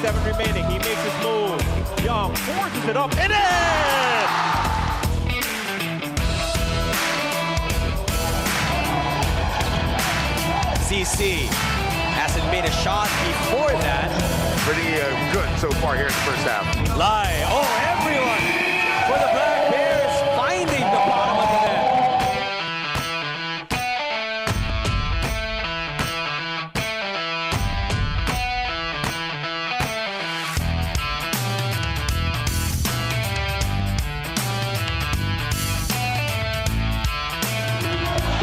2:37 remaining. He makes his move. Young forces it up and in! CC hasn't made a shot before that. Pretty good so far here in the first half. Lai, oh, everyone for the Black Bears finding the bottom of the net.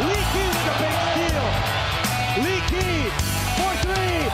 Leaky with a big steal. Leaky for three.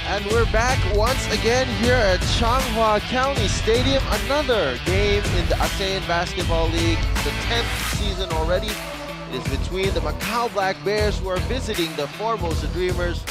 And we're back once again here at Changhua County Stadium. Another game in the ASEAN Basketball League, the 10th season already. It is between the Macau Black Bears, who are visiting the Formosa Dreamers.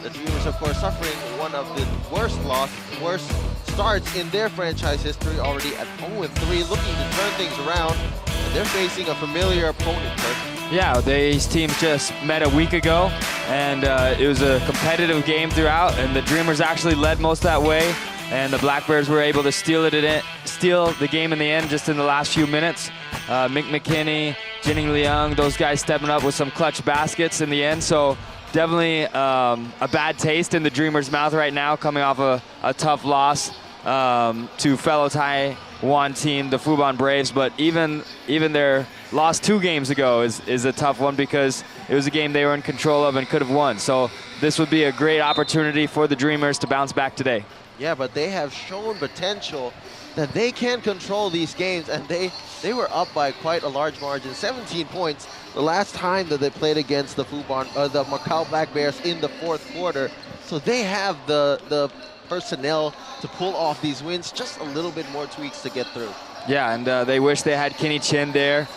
The Dreamers, of course, suffering one of the worst starts in their franchise history, already at 0-3, looking to turn things around. And they're facing a familiar opponent, Kirk. Yeah, these teams just met a week ago, and it was a competitive game throughout, and the Dreamers actually led most that way, and the Black Bears were able to steal the game in the end just in the last few minutes. Mick McKinney, Jinning Liang, those guys stepping up with some clutch baskets in the end, so definitely a bad taste in the Dreamers' mouth right now, coming off a tough loss to fellow Taiwan team, the Fubon Braves, but even their loss 2 games ago is a tough one, because it was a game they were in control of and could have won. So this would be a great opportunity for the Dreamers to bounce back today. Yeah, but they have shown potential that they can control these games, and they were up by quite a large margin, 17 points, the last time that they played against the Macau Black Bears in the 4th quarter. So they have the personnel to pull off these wins, just a little bit more tweaks to get through. Yeah, and they wish they had Kenny Chin there,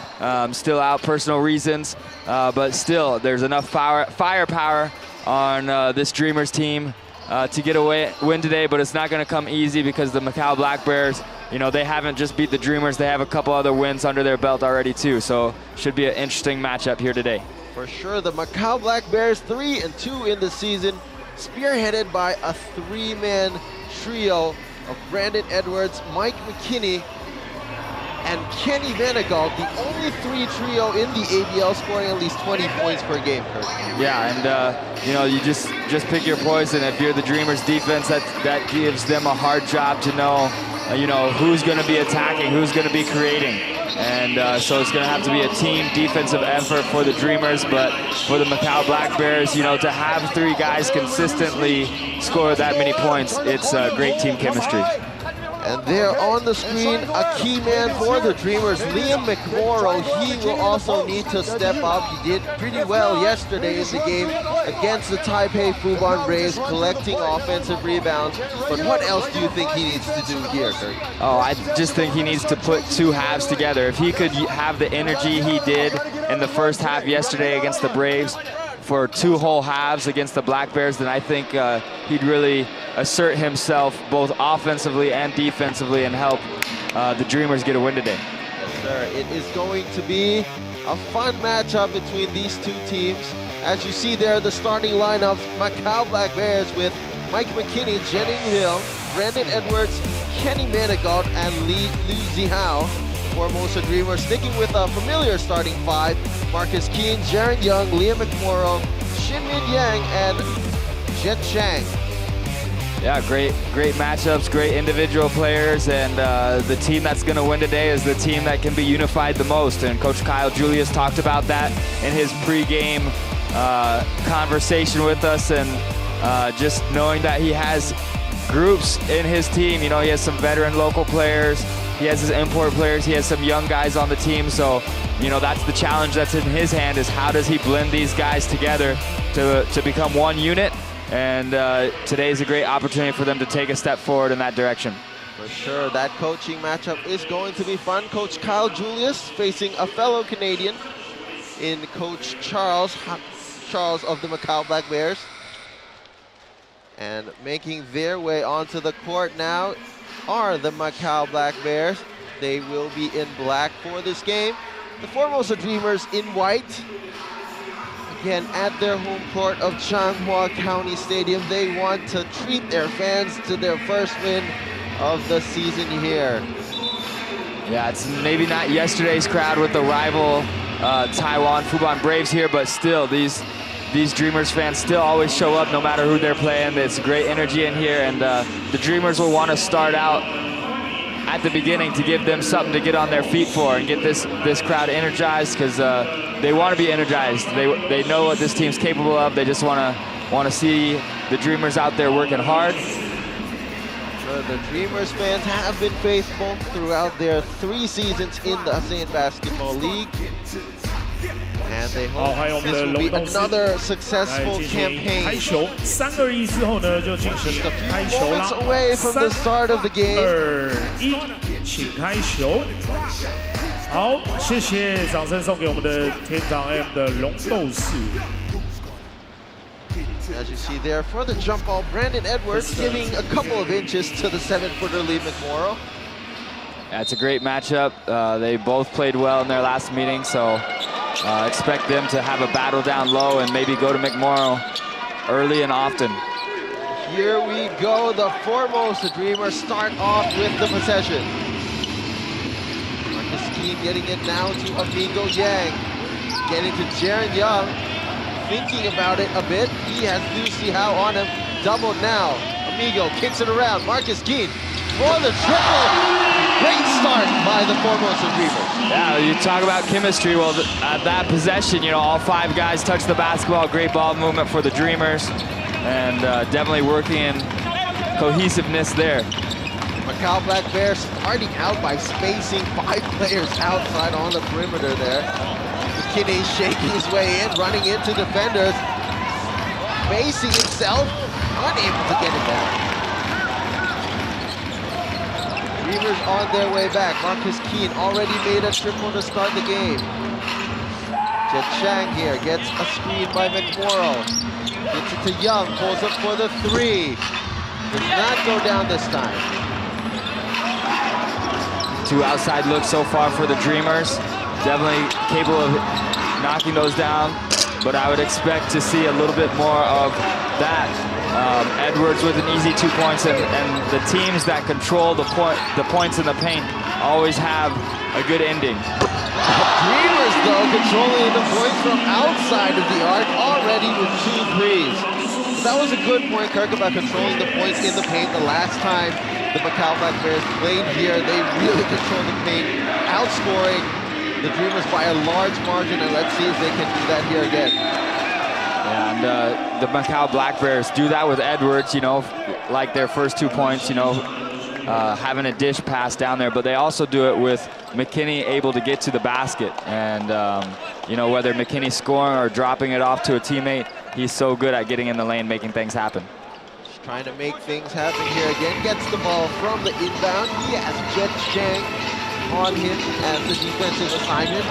still out, personal reasons, but still there's enough firepower on this Dreamers team to get a win today, but it's not going to come easy, because the Macau Black Bears, they haven't just beat the Dreamers, they have a couple other wins under their belt already too, so should be an interesting matchup here today. For sure, the Macau Black Bears 3-2 in the season, spearheaded by a 3-man trio of Brandon Edwards, Mike McKinney, and Kenny Venegal, the only 3 trio in the ABL scoring at least 20 points per game, Kurt. Yeah, and you just pick your poison. If you're the Dreamers defense, that gives them a hard job to know, who's going to be attacking, who's going to be creating. And so it's going to have to be a team defensive effort for the Dreamers, but for the Macau Black Bears, to have 3 guys consistently score that many points, it's great team chemistry. And there on the screen, a key man for the Dreamers, Liam McMorrow. He will also need to step up. He did pretty well yesterday in the game against the Taipei Fubon Braves, collecting offensive rebounds. But what else do you think he needs to do here, Kurt? Oh, I just think he needs to put 2 halves together. If he could have the energy he did in the first half yesterday against the Braves, for 2 whole halves against the Black Bears, then I think he'd really assert himself both offensively and defensively and help the Dreamers get a win today. Yes, sir. It is going to be a fun matchup between these two teams. As you see there, the starting lineup, Macau Black Bears with Mike McKinney, Jennings Hill, Brandon Edwards, Kenny Manigault, and Liu Zihao. Formosa Dreamers sticking with a familiar starting 5, Marcus Keane, Jaron Young, Liam McMorrow, Shinmin Yang, and Jet Chang. Yeah, great matchups, great individual players, and the team that's going to win today is the team that can be unified the most. And Coach Kyle Julius talked about that in his pregame conversation with us, and just knowing that he has groups in his team. You know, he has some veteran local players, he has his import players, he has some young guys on the team. So, you know, that's the challenge that's in his hand, is how does he blend these guys together to become one unit. And today is a great opportunity for them to take a step forward in that direction. For sure, that coaching matchup is going to be fun. Coach Kyle Julius facing a fellow Canadian in Coach Charles of the Macau Black Bears. And making their way onto the court now are the Macau Black Bears. They will be in black for this game. The Formosa Dreamers in white. Again, at their home court of Changhua County Stadium, they want to treat their fans to their first win of the season here. Yeah, it's maybe not yesterday's crowd with the rival Taiwan Fubon Braves here, but still, these Dreamers fans still always show up no matter who they're playing. It's great energy in here, and the Dreamers will want to start out at the beginning to give them something to get on their feet for and get this crowd energized, because they want to be energized. They know what this team's capable of. They just want to see the Dreamers out there working hard. The Dreamers fans have been faithful throughout their 3 seasons in the ASEAN Basketball League. And they hope this will be another successful campaign. Just a few moments away from the start of the game. 请开球。好，谢谢，掌声送给我们的天堂 M 的龙斗士。 As you see there, for the jump ball, Brandon Edwards giving a couple of inches to the 7-footer Lee McMorrow. That's a great matchup. They both played well in their last meeting, so expect them to have a battle down low and maybe go to McMorrow early and often. Here we go. The Formosa Dreamers start off with the possession. Marcus Keane getting it now to Amigo Yang. Getting to Jaron Young. Thinking about it a bit. He has Lucy Howe on him. Doubled now. Amigo kicks it around. Marcus Keane for the triple. Great start by the Formosa Dreamers. Yeah, you talk about chemistry. Well, at that possession, you know, all 5 guys touched the basketball. Great ball movement for the Dreamers. And definitely working in cohesiveness there. Macau Black Bears starting out by spacing 5 players outside on the perimeter there. McKinney shaking his way in, running into defenders. Facing himself, unable to get it down. Dreamers on their way back. Marcus Keane already made a triple to start the game. Jet Chang here gets a screen by McMorrow. Gets it to Young, pulls up for the 3. Does not go down this time. 2 outside looks so far for the Dreamers. Definitely capable of knocking those down, but I would expect to see a little bit more of that. Edwards with an easy 2 points, and the teams that control the points in the paint always have a good ending. Dreamers, though, controlling the points from outside of the arc already with 2 threes. That was a good point, Kirk, about controlling the points in the paint. The last time the Macau Black Bears played here, they really controlled the paint, outscoring the Dreamers by a large margin, and let's see if they can do that here again. Yeah, and the Macau Black Bears do that with Edwards, you know, like their first 2 points, you know, having a dish pass down there, but they also do it with McKinney able to get to the basket. And, you know, whether McKinney's scoring or dropping it off to a teammate, he's so good at getting in the lane, making things happen. Just trying to make things happen here again. Gets the ball from the inbound. He has Jet Chang on him as the defensive assignment.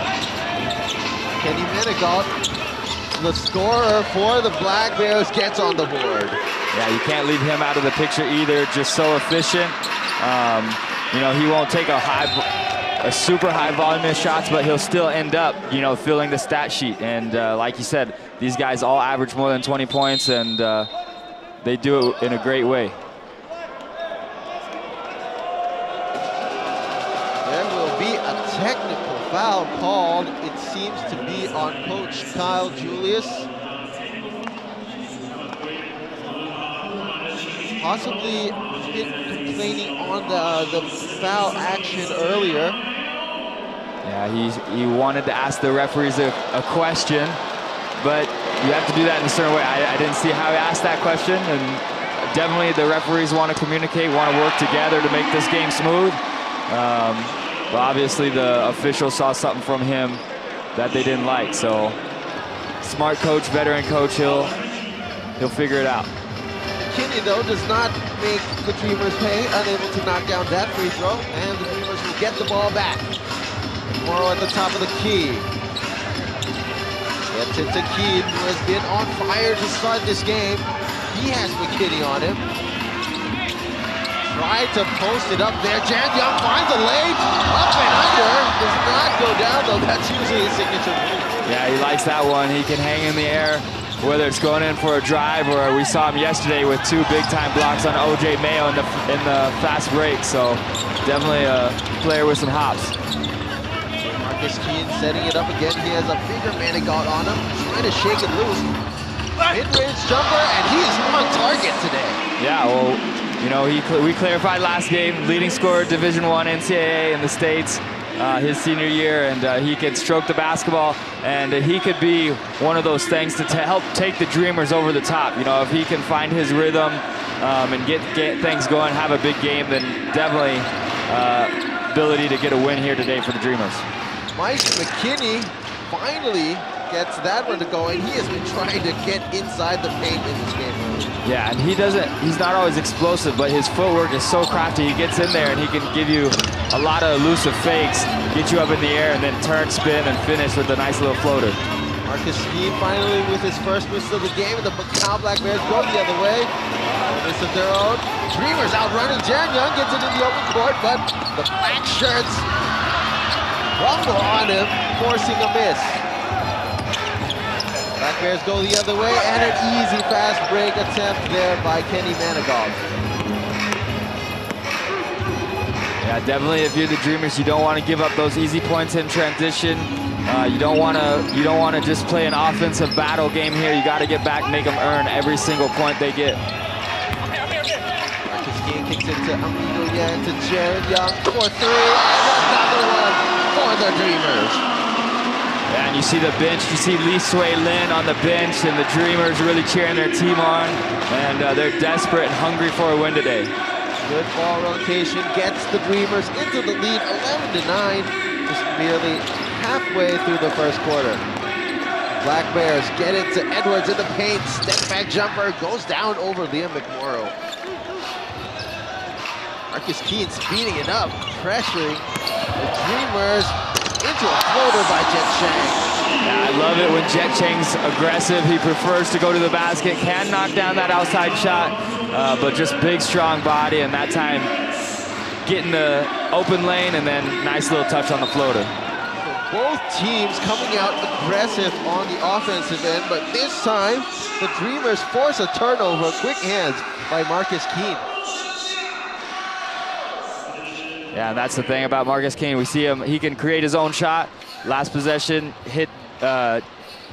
Kenny Manigault the scorer for the Black Bears, gets on the board. Yeah, you can't leave him out of the picture either. Just so efficient. You know, he won't take a super high volume of shots, but he'll still end up, you know, filling the stat sheet. And like you said, these guys all average more than 20 points, and they do it in a great way. There will be a technical foul called. It seems to be on Coach Kyle Julius. Possibly been complaining on the foul action earlier. Yeah, he wanted to ask the referees a question, but you have to do that in a certain way. I didn't see how he asked that question, and definitely the referees want to communicate, want to work together to make this game smooth. But obviously the official saw something from him that they didn't like. So smart coach, veteran coach, he'll figure it out. McKinney, though, does not make the Dreamers pay, unable to knock down that free throw, and the Dreamers will get the ball back. Morrow at the top of the key. Gets it to Keane, who has been on fire to start this game. He has McKinney on him. Tried to post it up there. Jared Young finds a lane. Up and under. Does not go down, though. That's usually his signature move. Yeah, he likes that one. He can hang in the air, whether it's going in for a drive or we saw him yesterday with 2 big-time blocks on O.J. Mayo in the fast break. So definitely a player with some hops. Marcus Keane setting it up again. He has a bigger Manigault on him, trying to shake it loose. Mid-range jumper, and he is on target today. Yeah, well, you know, we clarified last game, leading scorer Division I NCAA in the States, his senior year, and he could stroke the basketball, and he could be one of those things to help take the Dreamers over the top. You know, if he can find his rhythm and get things going, have a big game, then definitely ability to get a win here today for the Dreamers. Mike McKinney finally gets that one to go, and he has been trying to get inside the paint in this game. Yeah, and he's not always explosive, but his footwork is so crafty. He gets in there and he can give you a lot of elusive fakes, get you up in the air, and then turn, spin, and finish with a nice little floater. Marcus Keane finally with his first miss of the game, and the Macau Black Bears go the other way. Miss of their own. Dreamers outrunning. Jared Young gets it in the open court, but the black shirts rumble on him, forcing a miss. Black Bears go the other way, and an easy fast break attempt there by Kenny Manigault. Yeah, definitely. If you're the Dreamers, you don't want to give up those easy points in transition. You don't want to just play an offensive battle game here. You got to get back, make them earn every single point they get. Marcus Keane kicks it to Amigo again, to Jared Young for 3, and another one for the Dreamers. Yeah, and you see the bench, you see Lee Sway Lin on the bench, and the Dreamers really cheering their team on, and they're desperate and hungry for a win today. Good ball rotation gets the Dreamers into the lead, 11-9, just merely halfway through the first quarter. Black Bears get it to Edwards in the paint, step back jumper, goes down over Liam McMorrow. Marcus Keane speeding it up, pressuring the Dreamers into a floater by Jet Chang. Yeah, I love it when Jet Chang's aggressive. He prefers to go to the basket, can knock down that outside shot, but just big, strong body, and that time getting the open lane and then nice little touch on the floater. So both teams coming out aggressive on the offensive end, but this time the Dreamers force a turnover, quick hands by Marcus Keane. Yeah, and that's the thing about Marcus Keane. We see him, he can create his own shot. Last possession, hit,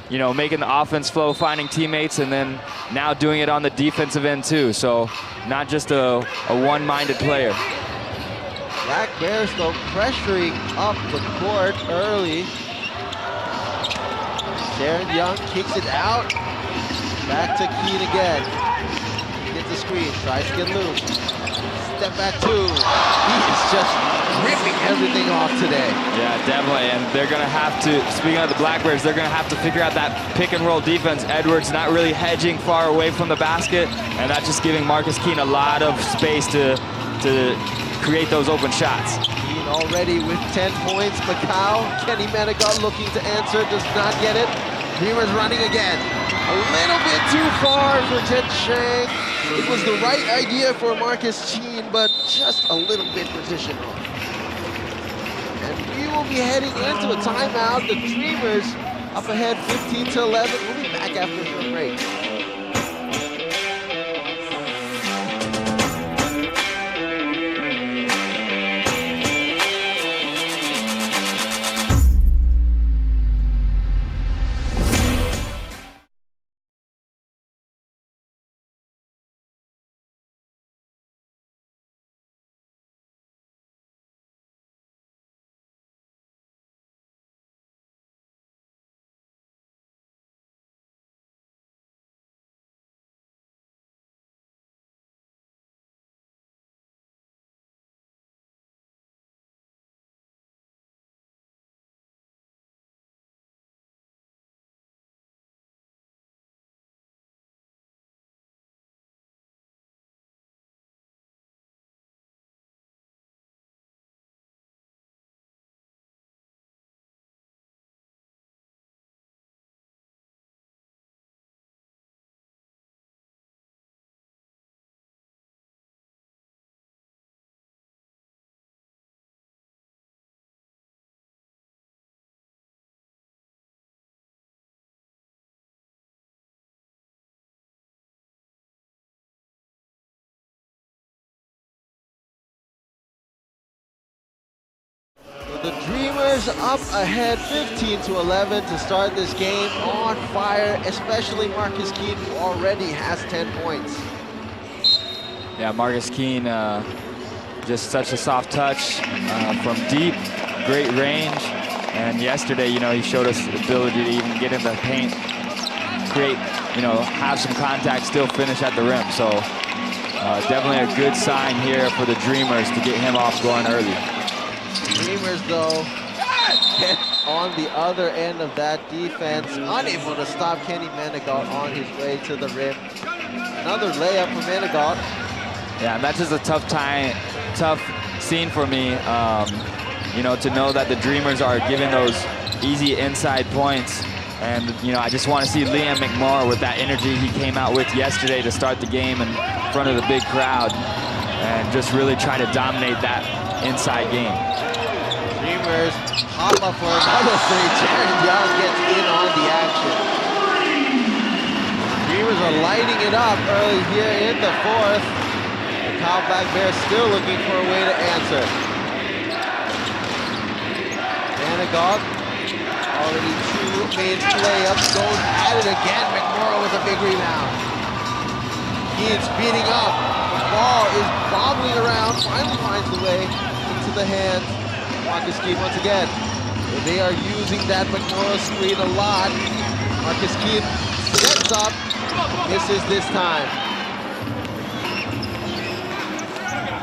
you know, making the offense flow, finding teammates, and then now doing it on the defensive end too. So not just a one-minded player. Black Bears, though, pressuring up the court early. Jared Young kicks it out. Back to Keane again. Gets the screen, tries to get loose. Step back 2. He is just ripping everything off today. Yeah, definitely, and they're gonna have to, speaking of the Black Bears, they're gonna have to figure out that pick and roll defense. Edwards not really hedging far away from the basket, and that's just giving Marcus Keane a lot of space to create those open shots. Keane already with 10 points. Macau, Kenny Manigault looking to answer, does not get it. Dreamers running again. A little bit too far for Jet Chang. It was the right idea for Marcus Cheen, but just a little bit position off. And we will be heading into a timeout. The Dreamers up ahead 15-11. We'll be back after the break. The Dreamers up ahead 15-11 to start this game, on fire, especially Marcus Keene, who already has 10 points. Yeah, Marcus Keene, just such a soft touch from deep, great range. And yesterday, you know, he showed us the ability to even get in the paint, create, you know, have some contact, still finish at the rim. So definitely a good sign here for the Dreamers to get him off going early. Dreamers, though, get on the other end of that defense, unable to stop Kenny Menegot on his way to the rim. Another layup for Menegot. Yeah, and that's just a tough scene for me, you know, to know that the Dreamers are giving those easy inside points. And, you know, I just want to see Liam McMorrow with that energy he came out with yesterday to start the game in front of the big crowd and just really try to dominate that inside game. Dreamers hop up for another three. Jared Young gets in on the action. Dreamers are lighting it up early here in the fourth. The Macau Black Bears still looking for a way to answer. Menegot, already two made layups, goes at it again. McMorrow with a big rebound. Keene speeding up. The ball is bobbling around, finally finds the way into the hands. Marcus Keene once again. They are using that McMorrow screen a lot. Marcus Keene sets up, misses this time.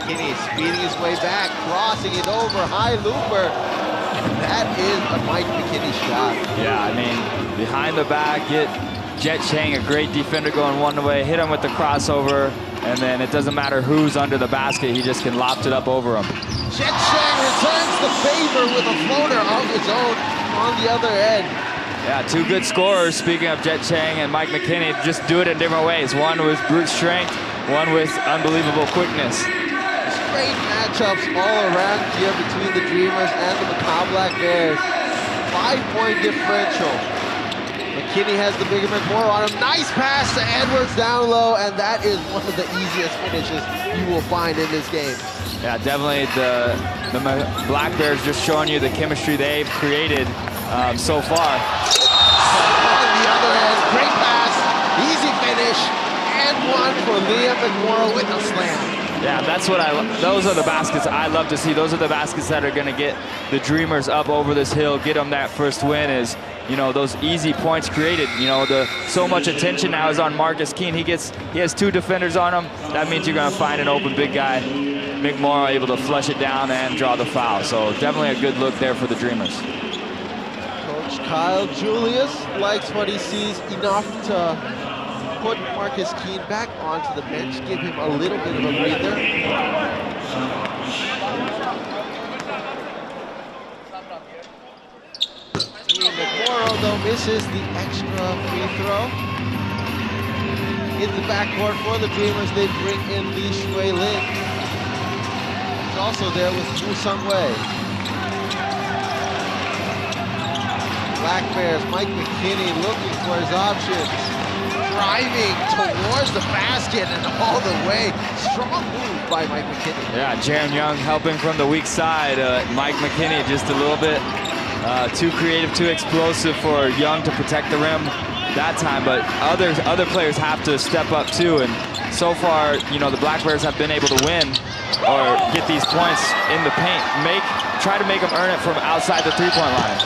Kinney speeding his way back, crossing it over, high looper. And that is a Mike McKinney shot. Yeah, I mean, behind the back, get Jet Chang, a great defender, going one way, hit him with the crossover, and then it doesn't matter who's under the basket, he just can loft it up over him. Jet Chang returns the favor with a floater of his own on the other end. Yeah, two good scorers, speaking of Jet Chang and Mike McKinney, just do it in different ways. One with brute strength, one with unbelievable quickness. Great matchups all around here between the Dreamers and the Macau Black Bears. 5-point differential. McKinney has the bigger McMorrow on him. Nice pass to Edwards down low, and that is one of the easiest finishes you will find in this game. Yeah, definitely the Black Bears just showing you the chemistry they've created so far. On the other end, great pass, easy finish, and one for Liam McMorrow with a slam. Yeah, that's what those are the baskets I love to see. Those are the baskets that are going to get the Dreamers up over this hill, get them that first win, is, you know, those easy points created. You know, so much attention now is on Marcus Keene. He has two defenders on him. That means you're going to find an open big guy. McMorrow able to flush it down and draw the foul. So definitely a good look there for the Dreamers. Coach Kyle Julius likes what he sees enough to put Marcus Keene back onto the bench, give him a little bit of a breather. Moro, though, misses the extra free throw. In the backcourt for the Dreamers, they bring in Li Shui Lin. He's also there with Wu Sung Wei. Black Bears, Mike McKinney looking for his options. Driving towards the basket and all the way. Strong move by Mike McKinney. Yeah, Jaron Young helping from the weak side. Mike McKinney just a little bit too creative, too explosive for Young to protect the rim that time, but other players have to step up too, and so far, you know, the Black Bears have been able to win or get these points in the paint, try to make them earn it from outside the three-point line.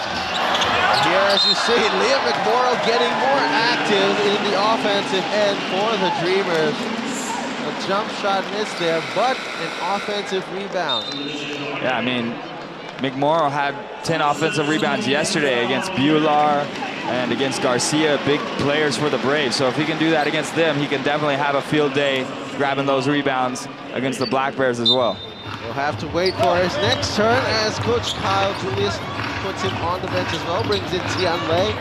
Here, as you see, Liam McMorrow getting more active in the offensive end for the Dreamers. A jump shot missed there, but an offensive rebound. Yeah, I mean, McMorrow had 10 offensive rebounds yesterday against Bular and against Garcia, big players for the Braves. So if he can do that against them, he can definitely have a field day grabbing those rebounds against the Black Bears as well. We'll have to wait for his next turn as Coach Kyle Julius puts him on the bench as well, brings in Tian Lei,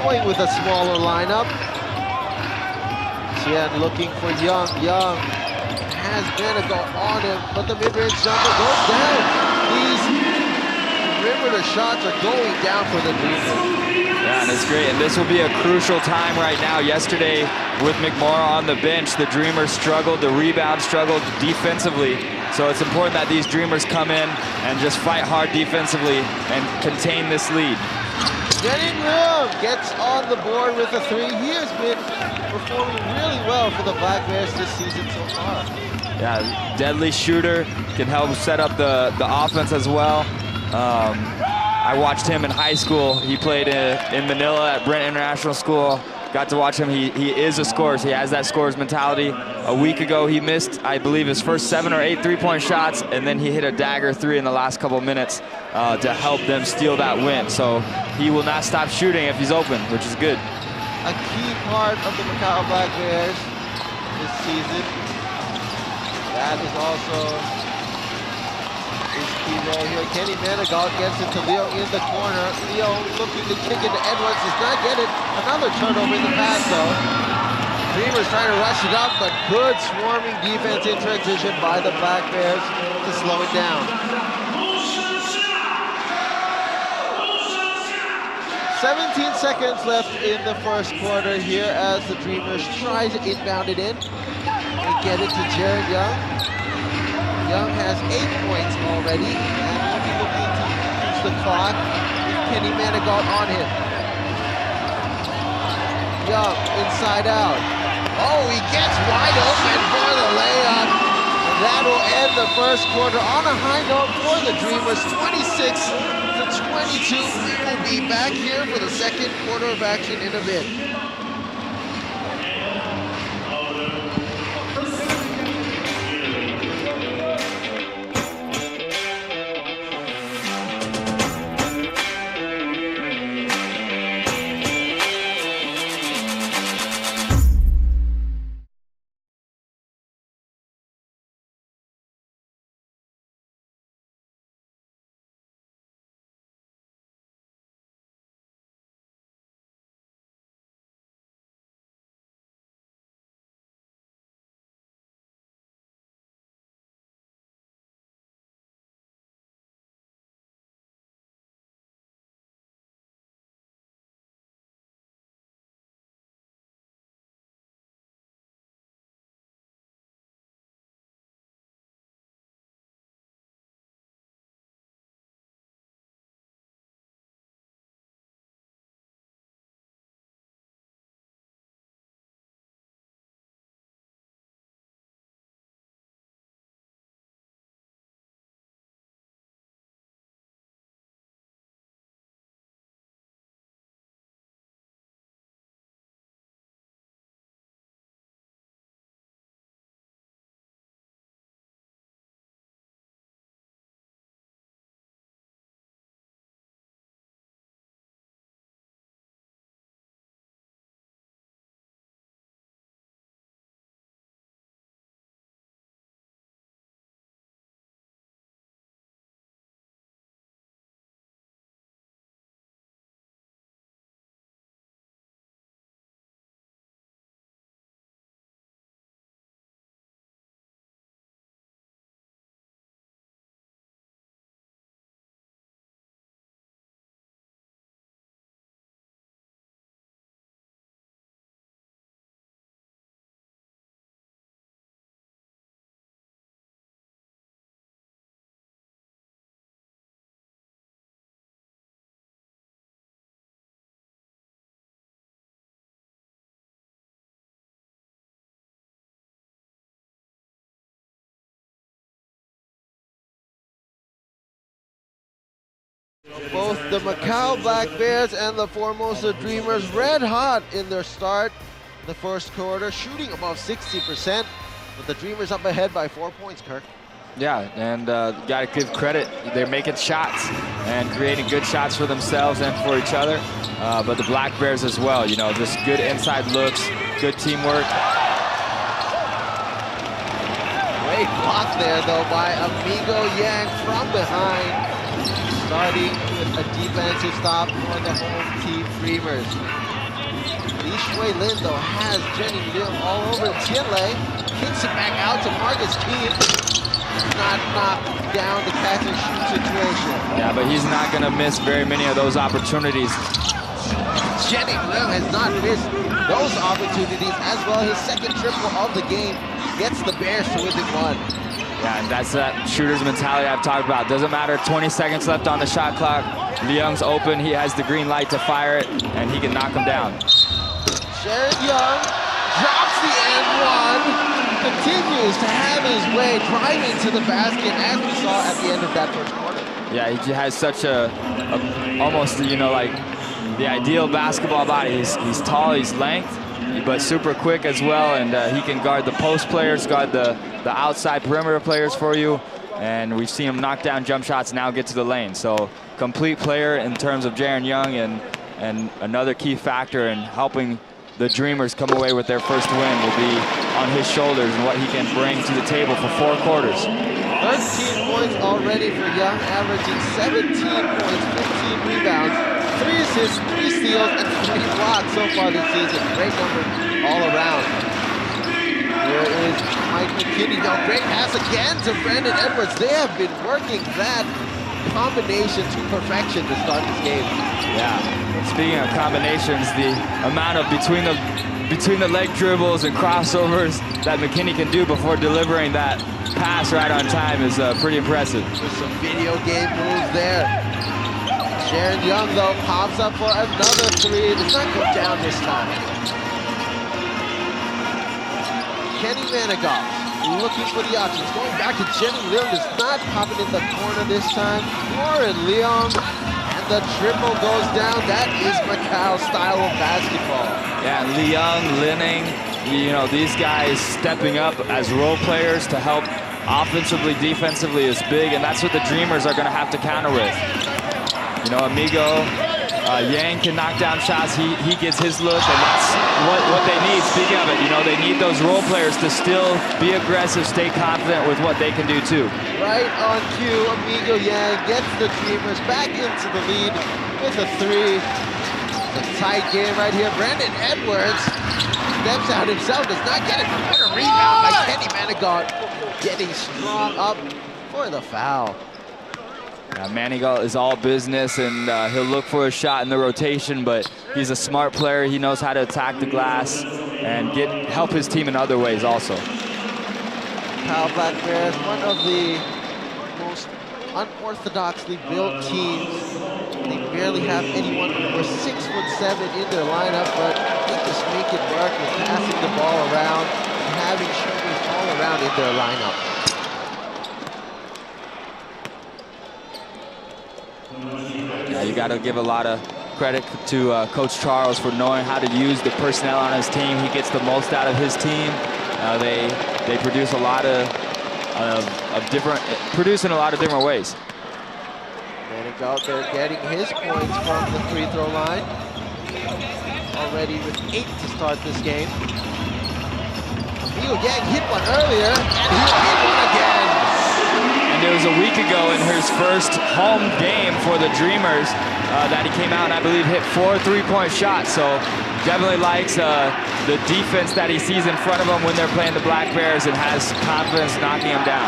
going with a smaller lineup. Tian looking for Young. Young has Benegal on him, but the mid-range jumper goes down. These perimeter shots are going down for the Dreamers. Yeah, and it's great, and this will be a crucial time right now. Yesterday, with McMorrow on the bench, the Dreamers struggled, the rebound struggled defensively. So it's important that these Dreamers come in and just fight hard defensively and contain this lead. Getting Lim gets on the board with a three. He has been performing really well for the Black Bears this season so far. Yeah, deadly shooter, can help set up the offense as well. I watched him in high school. He played in Manila at Brent International School. Got to watch him. He is a scorer. He has that scorer's mentality. A week ago, he missed, I believe, his first 7 or 8 three-point shots, and then he hit a dagger 3 in the last couple minutes to help them steal that win. So he will not stop shooting if he's open, which is good. A key part of the Macau Black Bears this season. That is also his key role here. Kenny Manigault gets it to Leo in the corner. Leo looking to kick it to Edwards, does not get it. Another turnover in the pass though. Dreamers trying to rush it up, but good swarming defense in transition by the Black Bears to slow it down. 17 seconds left in the first quarter here as the Dreamers try to inbound it in and get it to Jared Young. Young has 8 points already and will be looking to use the clock with Kenny Manigault on him. Young inside out. Oh, he gets wide open for the layup. And that will end the first quarter on a high note for the Dreamers, 26-22. We will be back here for the second quarter of action in a bit. Both the Macau Black Bears and the Formosa Dreamers red hot in their start the first quarter, shooting above 60%, but the Dreamers up ahead by 4 points, Kirk. Yeah, and got to give credit. They're making shots and creating good shots for themselves and for each other. But the Black Bears as well, you know, just good inside looks, good teamwork. Great block there, though, by Amigo Yang from behind. Starting with a defensive stop for the home team Dreamers. Li Shui Lin, though, has Jenny Liu all over Tianlei. Kicks it back out to Marcus Keane. Not knocked down the catch and shoot situation. Yeah, but he's not going to miss very many of those opportunities. Jenny Liu has not missed those opportunities as well. His second triple of the game gets the Bears to within one. Yeah, and that's that shooter's mentality I've talked about. Doesn't matter, 20 seconds left on the shot clock. Liang's open, he has the green light to fire it, and he can knock him down. Sharon Young drops the N1, continues to have his way, driving to the basket as we saw at the end of that first quarter. Yeah, he has such a almost, you know, like the ideal basketball body. He's tall, he's length, but super quick as well, and he can guard the post players, guard the outside perimeter players for you, and we've seen him knock down jump shots, now get to the lane. So complete player in terms of Jaren Young, and another key factor in helping the Dreamers come away with their first win will be on his shoulders and what he can bring to the table for 4 quarters. 13 points already for Young, averaging 17 points, 15 rebounds, 3 assists, 3 steals, and 3 blocks so far this season. Great number all around. Here is Mike McKinney. No, great pass again to Brandon Edwards. They have been working that combination to perfection to start this game. Yeah. Speaking of combinations, the amount of between the leg dribbles and crossovers that McKinney can do before delivering that pass right on time is pretty impressive. With some video game moves there. Sharon Young, though, pops up for another 3. Does not go down this time. Kenny Manigault looking for the options. Going back to Jenny Liu, does not pop it in the corner this time. Lauren Leong, and the triple goes down. That is Macau style of basketball. Yeah, Leong, Linning, you know, these guys stepping up as role players to help offensively, defensively is big, and that's what the Dreamers are going to have to counter with. You know, Amigo Yang can knock down shots. He gets his look, and that's what they need. Speaking of it, you know, they need those role players to still be aggressive, stay confident with what they can do too. Right on cue, Amigo Yang gets the Dreamers back into the lead with a 3. It's a tight game right here. Brandon Edwards steps out himself, does not get it. What a rebound by Kenny Manigault, getting strong up for the foul. Manigault is all business, and he'll look for a shot in the rotation, but he's a smart player. He knows how to attack the glass and help his team in other ways also. Macau Black Bears, one of the most unorthodoxly built teams. They barely have anyone over 6'7" in their lineup, but they just make it work with passing the ball around and having shooters all around in their lineup. Yeah, you got to give a lot of credit to Coach Charles for knowing how to use the personnel on his team. He gets the most out of his team. They produce a lot of different ways. Manigault there getting his points from the free throw line. Already with 8 to start this game. Amigo Yang hit one earlier, and he hit one again. And it was a week ago in his first home game for the Dreamers that he came out and I believe hit 4 3-point shots. So definitely likes the defense that he sees in front of him when they're playing the Black Bears and has confidence knocking him down.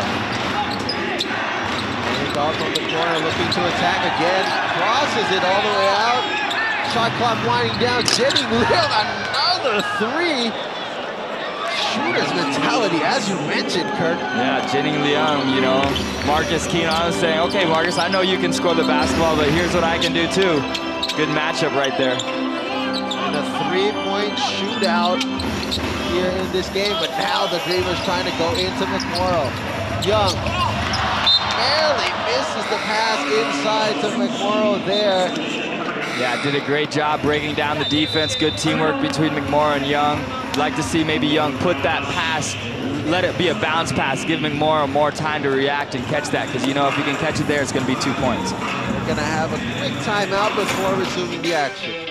Manigault from the corner looking to attack again. Crosses it all the way out. Shot clock winding down. Jenny Liu, another 3. Shooter's mentality, as you mentioned, Kurt. Yeah, Jenny Liang, you know, Marcus Keane was saying, okay, Marcus, I know you can score the basketball, but here's what I can do too. Good matchup right there. And a 3-point shootout here in this game, but now the Dreamers trying to go into McMorrow. Young, barely misses the pass inside to McMorrow there. Yeah, did a great job breaking down the defense. Good teamwork between McMorrow and Young. Like to see maybe Young put that pass, let it be a bounce pass, give McMorrow more time to react and catch that, because you know if you can catch it there, it's going to be 2 points. We're going to have a quick timeout before resuming the action.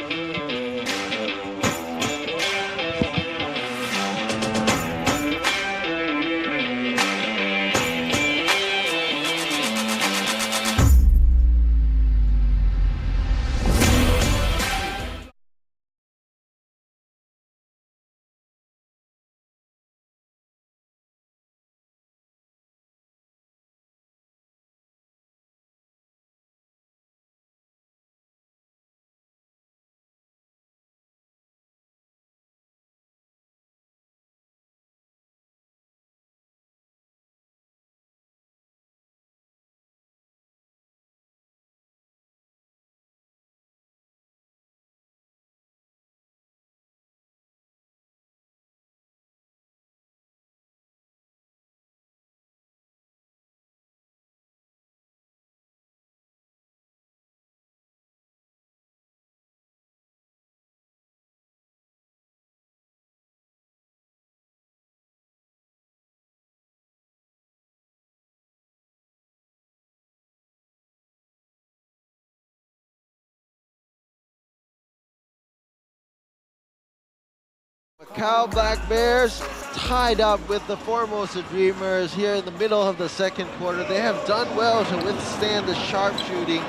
Macau Black Bears tied up with the Formosa Dreamers here in the middle of the second quarter. They have done well to withstand the sharpshooting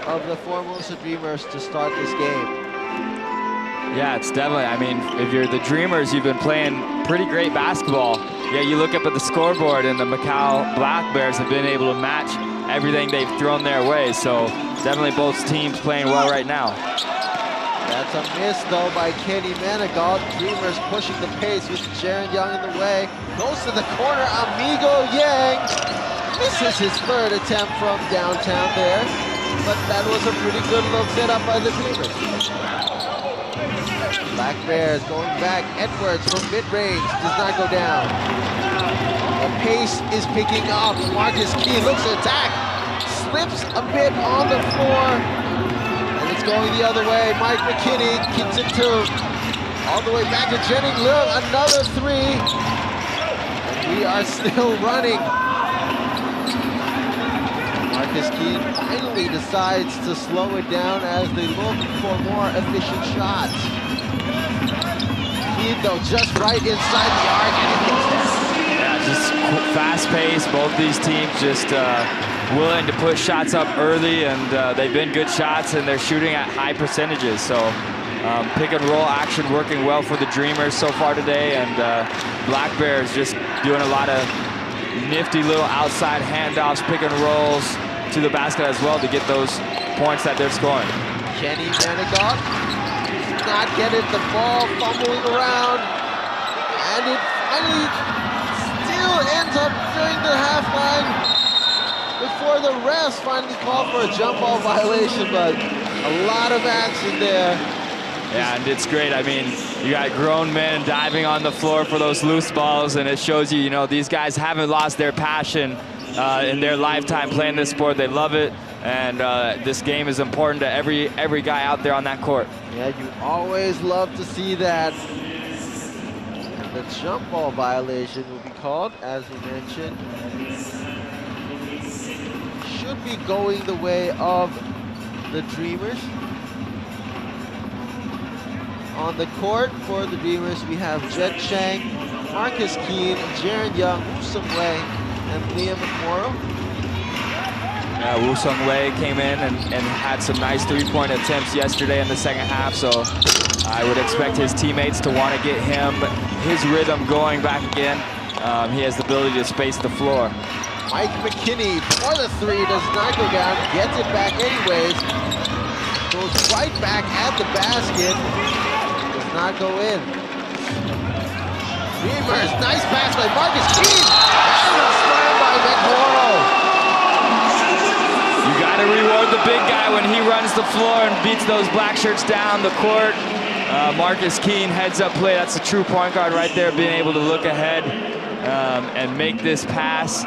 of the Formosa Dreamers to start this game. Yeah, it's definitely, I mean, if you're the Dreamers, you've been playing pretty great basketball. Yeah, you look up at the scoreboard and the Macau Black Bears have been able to match everything they've thrown their way. So definitely both teams playing well right now. That's a miss, though, by Kenny Manigault. Dreamers pushing the pace with Jaron Young in the way. Goes to the corner, Amigo Yang. Misses his third attempt from downtown there. But that was a pretty good look set up by the Dreamers. Black Bears going back. Edwards from mid-range does not go down. The pace is picking up. Marcus Key looks to attack. Slips a bit on the floor. It's going the other way. Mike McKinney kicks it to all the way back to Jennings Leung. Another three. And we are still running. Marcus Keane finally decides to slow it down as they look for more efficient shots. Keane, though, just right inside the arc, and it hits it. Yeah, just fast pace. Both these teams just willing to put shots up early, and they've been good shots, and they're shooting at high percentages. So pick and roll action working well for the Dreamers so far today, and Black Bears just doing a lot of nifty little outside handoffs, pick and rolls to the basket as well to get those points that they're scoring. Kenny Manigault not getting the ball, fumbling around, and it finally still ends up during the half line before the refs finally called for a jump ball violation, but a lot of action there. Yeah, and it's great. I mean, you got grown men diving on the floor for those loose balls, and it shows you, you know, these guys haven't lost their passion in their lifetime playing this sport. They love it, and this game is important to every guy out there on that court. Yeah, you always love to see that. And the jump ball violation will be called, as we mentioned. Should be going the way of the Dreamers. On the court for the Dreamers, we have Jed Chang, Marcus Keane, Jaron Young, Woo Sung Wei, and Liam McMorrow. Woo Sung Wei came in and had some nice three-point attempts yesterday in the second half, so I would expect his teammates to want to get him his rhythm going back again. He has the ability to space the floor. Mike McKinney for the three, does not go down, gets it back anyways. Goes right back at the basket, does not go in. Dreamers, nice pass by Marcus Keane, and a slam by McMorrow. You gotta reward the big guy when he runs the floor and beats those black shirts down the court. Marcus Keane, heads up play, that's a true point guard right there, being able to look ahead and make this pass.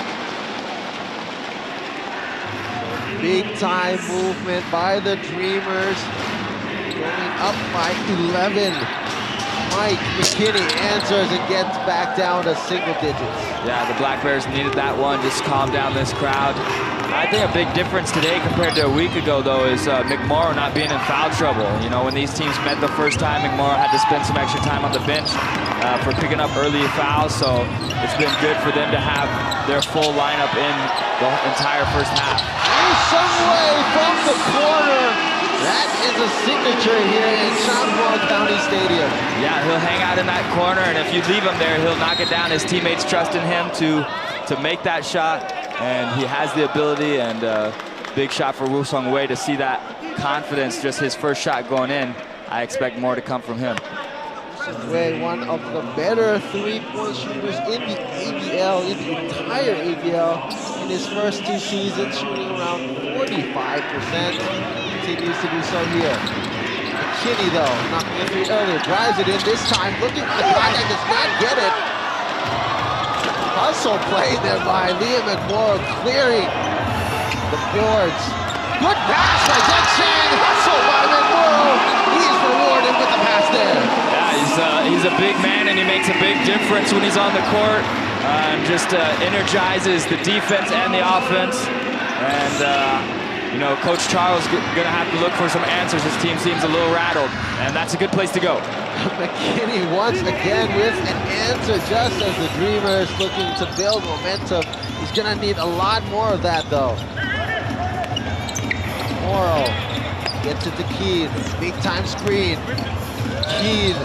Big time movement by the Dreamers. Going up by 11. Mike McKinney answers and gets back down to single digits. Yeah, the Black Bears needed that one, just calm down this crowd. I think a big difference today compared to a week ago, though, is McMorrow not being in foul trouble. You know, when these teams met the first time, McMorrow had to spend some extra time on the bench for picking up early fouls, so it's been good for them to have their full lineup in the entire first half. Some way from the corner. That is a signature here in Changhua County Stadium. Yeah, he'll hang out in that corner, and if you leave him there, he'll knock it down. His teammates trust in him to make that shot, and he has the ability, and big shot for Woo Sung Wei to see that confidence, just his first shot going in. I expect more to come from him. Wei, one of the better three-point shooters in the ABL, in the entire ABL, in his first 2 seasons, shooting around 45%. Continues to do so here. McKinney, though, knocking it free earlier, drives it in this time, looking for the contact, does not get it. Hustle play there by Liam McMorrow, clearing the boards. Good pass by Jack Chang, hustle by McMorrow. He's rewarded with the pass there. Yeah, he's a big man, and he makes a big difference when he's on the court. Just energizes the defense and the offense. And you know, Coach Charles gonna have to look for some answers. His team seems a little rattled, and that's a good place to go. McKinney once again with an answer, just as the Dreamers looking to build momentum. He's gonna need a lot more of that, though. Morrow gets it to Keane, big time screen. Keane,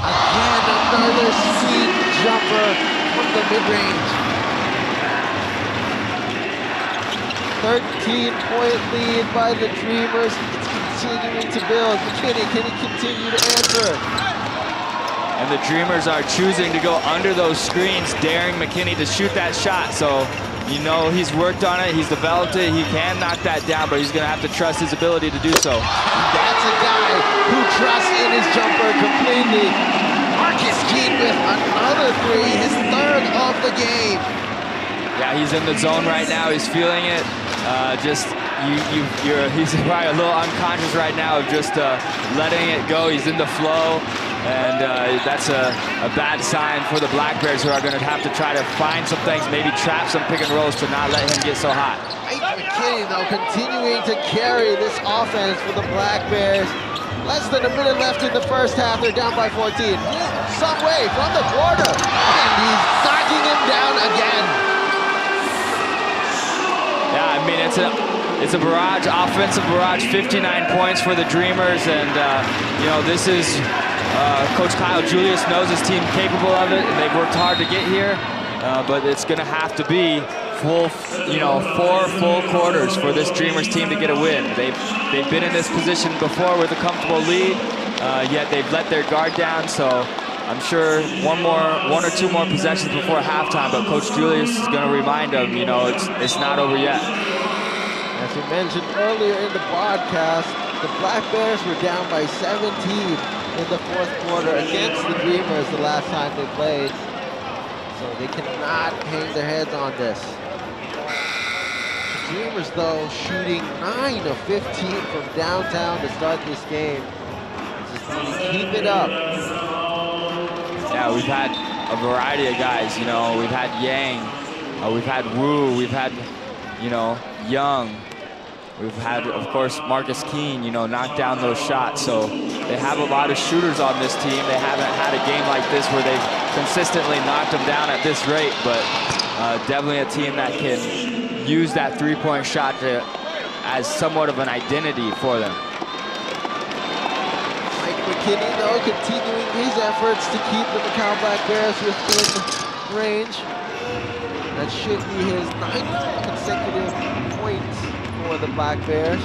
again another sweet jumper from the mid-range. 13-point lead by the Dreamers. It's continuing to build. McKinney, can he continue to answer? And the Dreamers are choosing to go under those screens, daring McKinney to shoot that shot. So, you know, he's worked on it, he's developed it, he can knock that down, but he's gonna have to trust his ability to do so. That's a guy who trusts in his jumper completely. Marcus Keane with another 3, his 3rd of the game. Yeah, he's in the zone right now, he's feeling it. He's probably a little unconscious right now of just letting it go. He's in the flow, and that's a bad sign for the Black Bears, who are going to have to try to find some things, maybe trap some pick and rolls to not let him get so hot. Mike McKinney, though, continuing to carry this offense for the Black Bears. Less than a minute left in the first half. They're down by 14. Some way from the corner, and he's knocking him down again. Yeah, I mean, it's a barrage, offensive barrage, 59 points for the Dreamers, and you know, this is Coach Kyle Julius knows his team capable of it, and they've worked hard to get here, but it's going to have to be full, you know, 4 full quarters for this Dreamers team to get a win. They've been in this position before with a comfortable lead, yet they've let their guard down, so I'm sure one or two more possessions before halftime, but Coach Julius is going to remind them, you know, it's not over yet. As we mentioned earlier in the broadcast, the Black Bears were down by 17 in the 4th quarter against the Dreamers the last time they played. So they cannot hang their heads on this. The Dreamers, though, shooting 9 of 15 from downtown to start this game. Just keep it up. Yeah, we've had a variety of guys, you know. We've had Yang, we've had Wu, we've had, you know, Young. We've had, of course, Marcus Keane, you know, knock down those shots. So they have a lot of shooters on this team. They haven't had a game like this where they've consistently knocked them down at this rate, but definitely a team that can use that 3-point shot as somewhat of an identity for them. McKinney, though, continuing his efforts to keep the Macau Black Bears within range. That should be his 9th consecutive points for the Black Bears.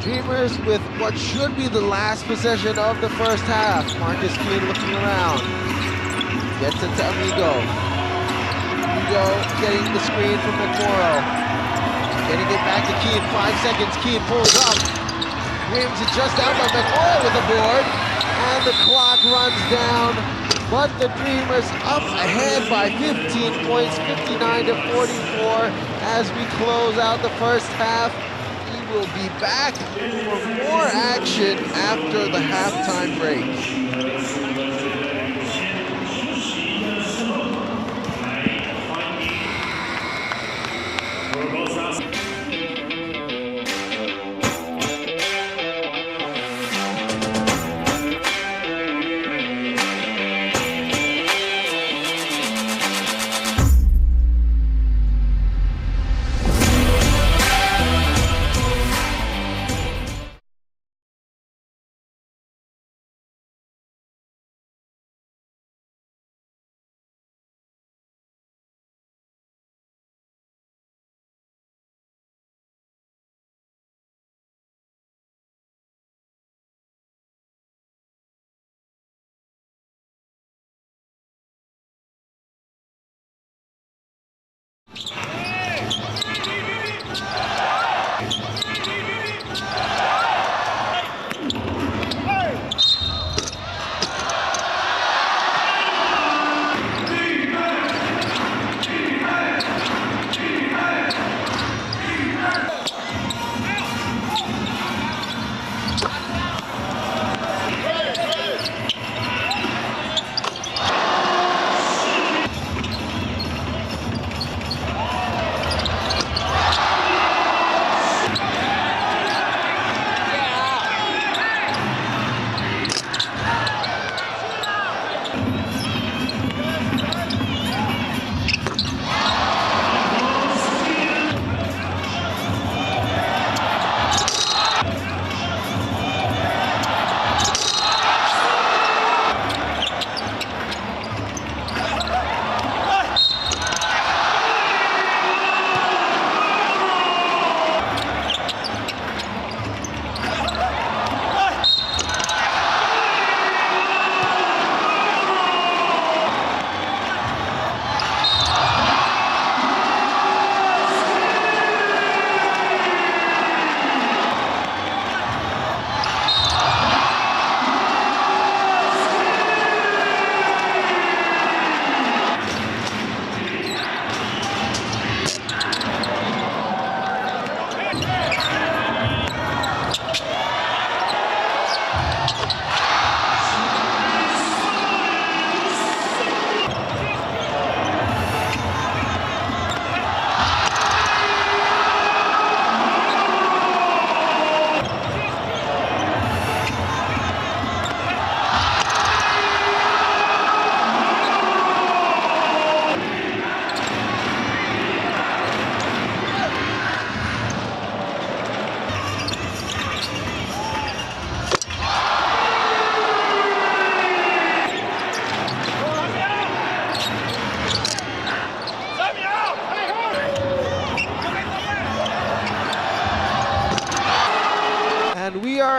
Dreamers with what should be the last possession of the first half. Marcus Keane looking around. Gets it to Amigo. Amigo getting the screen from McMorrow. Getting it back to Keane. 5 seconds. Keane pulls up. Rims it just out by McMorrow with the board. And the clock runs down but the Dreamers up ahead by 15 points, 59-44 as we close out the first half. We will be back for more action after the halftime break.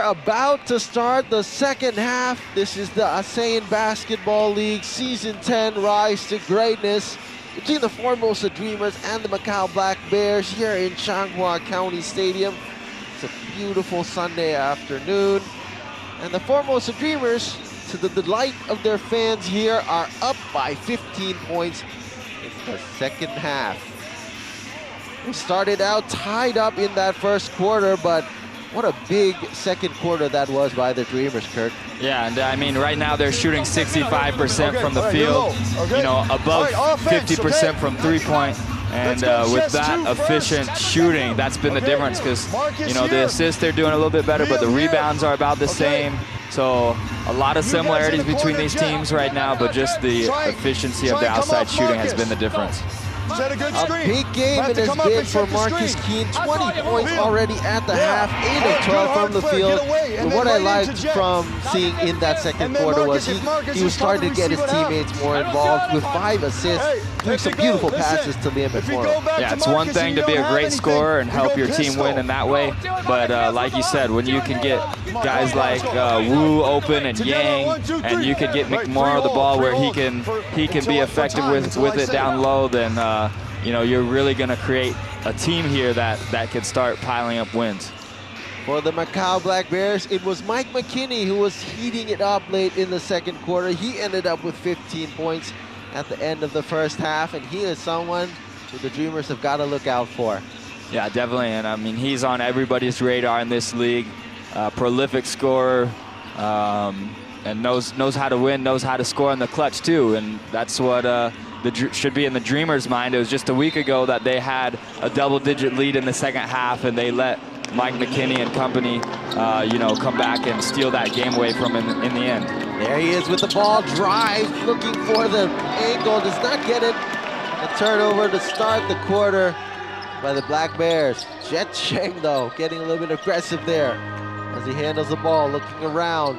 About to start the second half. This is the ASEAN Basketball League Season 10 Rise to Greatness between the Formosa Dreamers and the Macau Black Bears here in Changhua County Stadium. It's a beautiful Sunday afternoon. And the Formosa Dreamers, to the delight of their fans here, are up by 15 points in the second half. We started out tied up in that first quarter, but what a big second quarter that was by the Dreamers, Kirk. Yeah, and I mean, right now they're shooting 65% from the field, you know, above 50% from three-point. And with that efficient shooting, that's been the difference because, you know, the assists they're doing a little bit better, but the rebounds are about the same. So a lot of similarities between these teams right now, but just the efficiency of the outside shooting has been the difference. A big game it has been for Marcus Keane. 20 points already at the half, 8 of 12 from the field. But what I liked from seeing in that second quarter was he was starting to get his teammates more involved with 5 assists, doing some beautiful passes to Liam and Moro. Yeah, it's one thing to be a great scorer and help your team win in that way, but like you said, when you can get guys like Wu open and Yang, and you can get McMorrow the ball where he can be effective with it down low, then you know, you're really going to create a team here that can start piling up wins. For the Macau Black Bears, it was Mike McKinney who was heating it up late in the second quarter. He ended up with 15 points at the end of the first half, and he is someone who the Dreamers have got to look out for. Yeah, definitely, and I mean, he's on everybody's radar in this league. Prolific scorer, and knows how to win, knows how to score in the clutch too, and that's what should be in the Dreamers' mind. It was just a week ago that they had a double-digit lead in the second half, and they let Mike McKinney and company, come back and steal that game away from him in the end. There he is with the ball, drive, looking for the angle, does not get it. A turnover to start the quarter by the Black Bears. Jet Cheng, though, getting a little bit aggressive there as he handles the ball, looking around.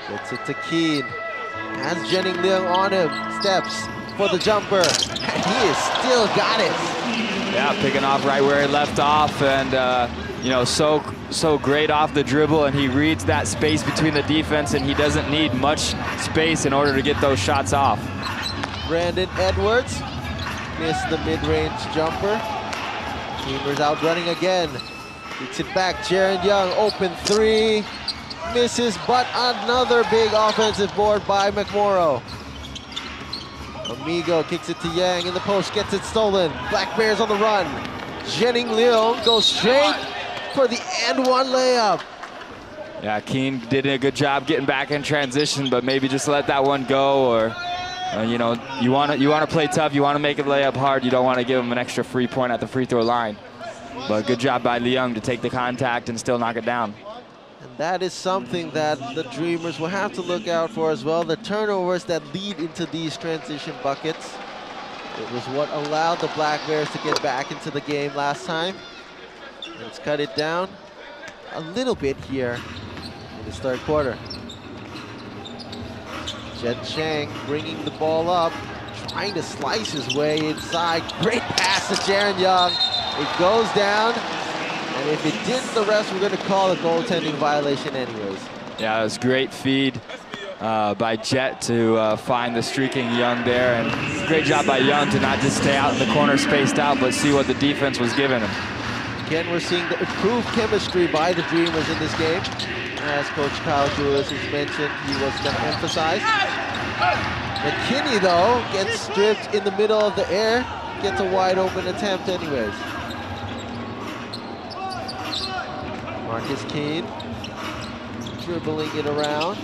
Gets it to Keen. Has Jenning Leung on him, steps for the jumper, and he is still got it. Yeah, picking off right where he left off, and so great off the dribble, and he reads that space between the defense, and he doesn't need much space in order to get those shots off. Brandon Edwards missed the mid-range jumper. Dreamers out running again. Gets it back, Jaron Young, open three. Misses, but another big offensive board by McMorrow. Amigo kicks it to Yang in the post, gets it stolen. Black Bears on the run. Jenning Leung goes straight for the and one layup. Yeah, Keen did a good job getting back in transition, but maybe just let that one go, or you want to play tough, you want to make a layup hard, you don't want to give him an extra free point at the free throw line. But good job by Leung to take the contact and still knock it down. And that is something that the Dreamers will have to look out for as well. The turnovers that lead into these transition buckets. It was what allowed the Black Bears to get back into the game last time. Let's cut it down a little bit here in this third quarter. Jet Chang bringing the ball up, trying to slice his way inside. Great pass to Jaron Young. It goes down, and if it didn't, the refs were going to call a goaltending violation anyways. Yeah, it was great feed by Jet to find the streaking Young there, and great job by Young to not just stay out in the corner spaced out, but see what the defense was giving him. Again, we're seeing the improved chemistry by the Dreamers in this game. As Coach Kyle Julius has mentioned, he was going to emphasize. McKinney, though, gets stripped in the middle of the air, gets a wide open attempt anyways. Marcus Keen dribbling it around.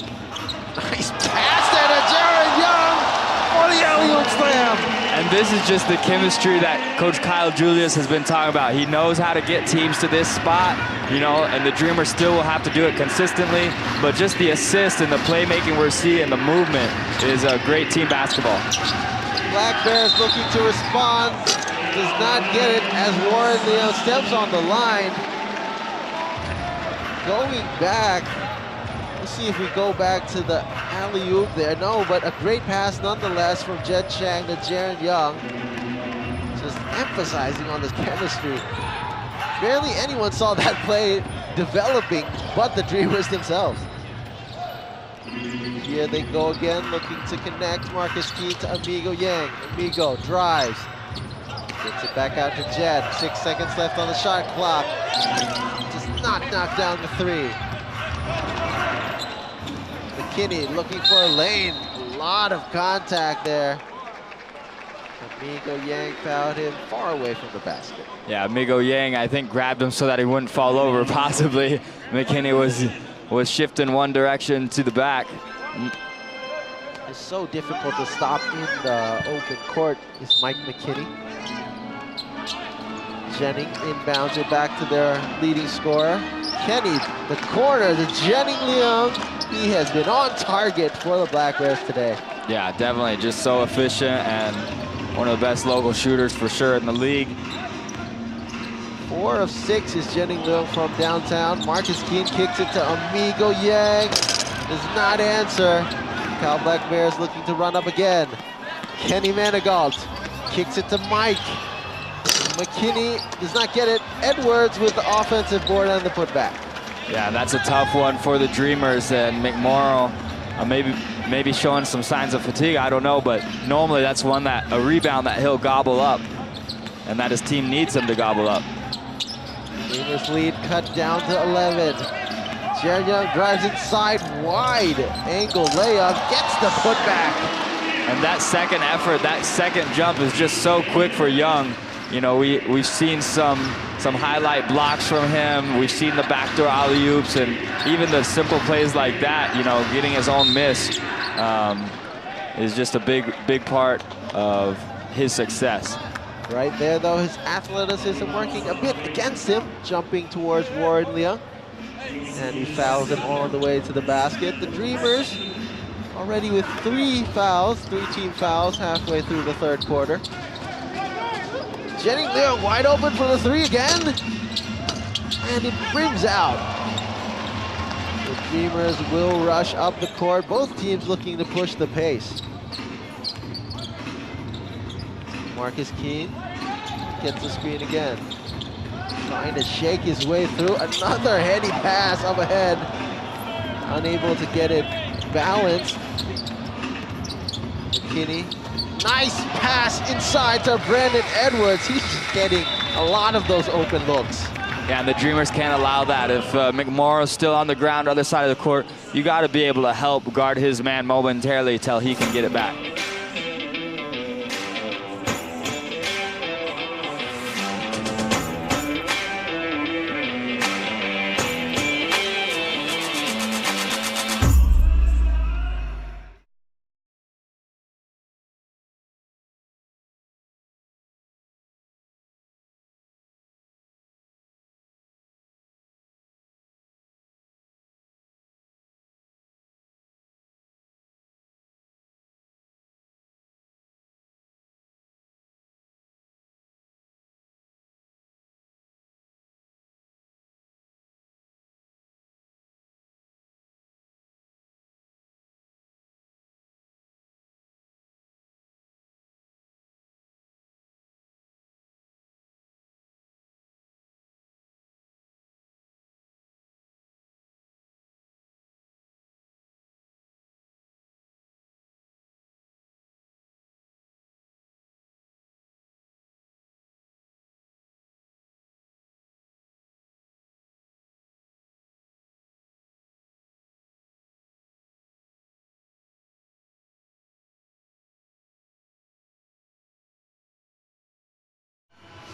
Nice pass there to Jaron Young for the alley-oop slam. And this is just the chemistry that Coach Kyle Julius has been talking about. He knows how to get teams to this spot, and the Dreamers still will have to do it consistently, but just the assist and the playmaking we're seeing, the movement, is a great team basketball. Black Bears looking to respond, does not get it as Warren Leon steps on the line. Going back, let's see if we go back to the alley-oop there. No, but a great pass nonetheless from Jet Chang to Jaron Young. Just emphasizing on this chemistry. Barely anyone saw that play developing, but the Dreamers themselves. Here they go again, looking to connect. Marcus Keen to Amigo Yang. Amigo drives. Gets it back out to Jet. 6 seconds left on the shot clock. Just not knocked down the three. McKinney looking for a lane. A lot of contact there. Amigo Yang fouled him far away from the basket. Yeah, Amigo Yang, I think, grabbed him so that he wouldn't fall over, possibly. McKinney was shifting one direction to the back. It's so difficult to stop in the open court is Mike McKinney. Jennings inbounds it back to their leading scorer. Kenny, the corner to Jenning Leung. He has been on target for the Black Bears today. Yeah, definitely. Just so efficient and one of the best local shooters for sure in the league. 4 of 6 is Jenning Leung from downtown. Marcus Keen kicks it to Amigo Yang. Does not answer. Macau Black Bears looking to run up again. Kenny Manigault kicks it to Mike. McKinney does not get it. Edwards with the offensive board and the putback. Yeah, that's a tough one for the Dreamers, and McMorrow maybe showing some signs of fatigue, I don't know, but normally that's a rebound that he'll gobble up, and that his team needs him to gobble up. Dreamers lead cut down to 11. Jared Young drives inside, wide angle layup, gets the putback. And that second effort, that second jump is just so quick for Young. You know, we've seen some highlight blocks from him. We've seen the backdoor alley-oops, and even the simple plays like that, you know, getting his own miss is just a big part of his success. Right there, though, his athleticism working a bit against him, jumping towards Warren Leung. And he fouls him on the way to the basket. The Dreamers already with 3 team fouls halfway through the third quarter. Jenny Leung wide open for the 3 again. And it rims out. The Dreamers will rush up the court. Both teams looking to push the pace. Marcus Keene gets the screen again. Trying to shake his way through. Another heady pass up ahead. Unable to get it balanced. McKinney. Nice pass inside to Brandon Edwards. He's just getting a lot of those open looks. Yeah, and the Dreamers can't allow that. If McMorrow's still on the ground, other side of the court, you got to be able to help guard his man momentarily till he can get it back.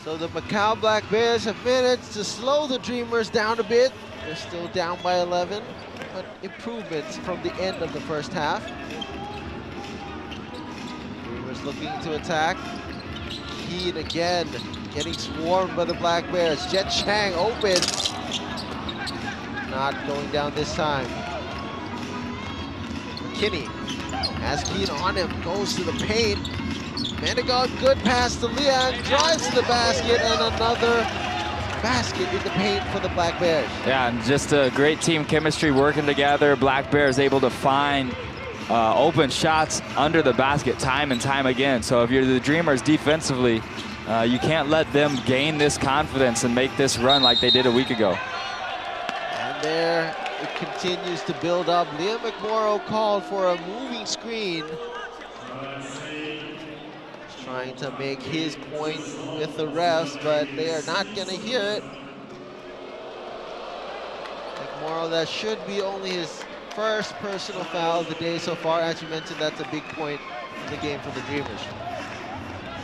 So the Macau Black Bears have managed to slow the Dreamers down a bit. They're still down by 11, but improvements from the end of the first half. Dreamers looking to attack. Keane again, getting swarmed by the Black Bears. Jet Chang open. Not going down this time. McKinney has Keane on him, goes to the paint. Manigault, good pass to Liang, drives to the basket, and another basket in the paint for the Black Bears. Yeah, and just a great team chemistry working together. Black Bears able to find open shots under the basket time and time again. So if you're the Dreamers defensively, you can't let them gain this confidence and make this run like they did a week ago. And there it continues to build up. Liam McMorrow called for a moving screen. Trying to make his point with the refs, but they are not going to hear it. McMorrow, that should be only his first personal foul of the day so far. As you mentioned, that's a big point in the game for the Dreamers.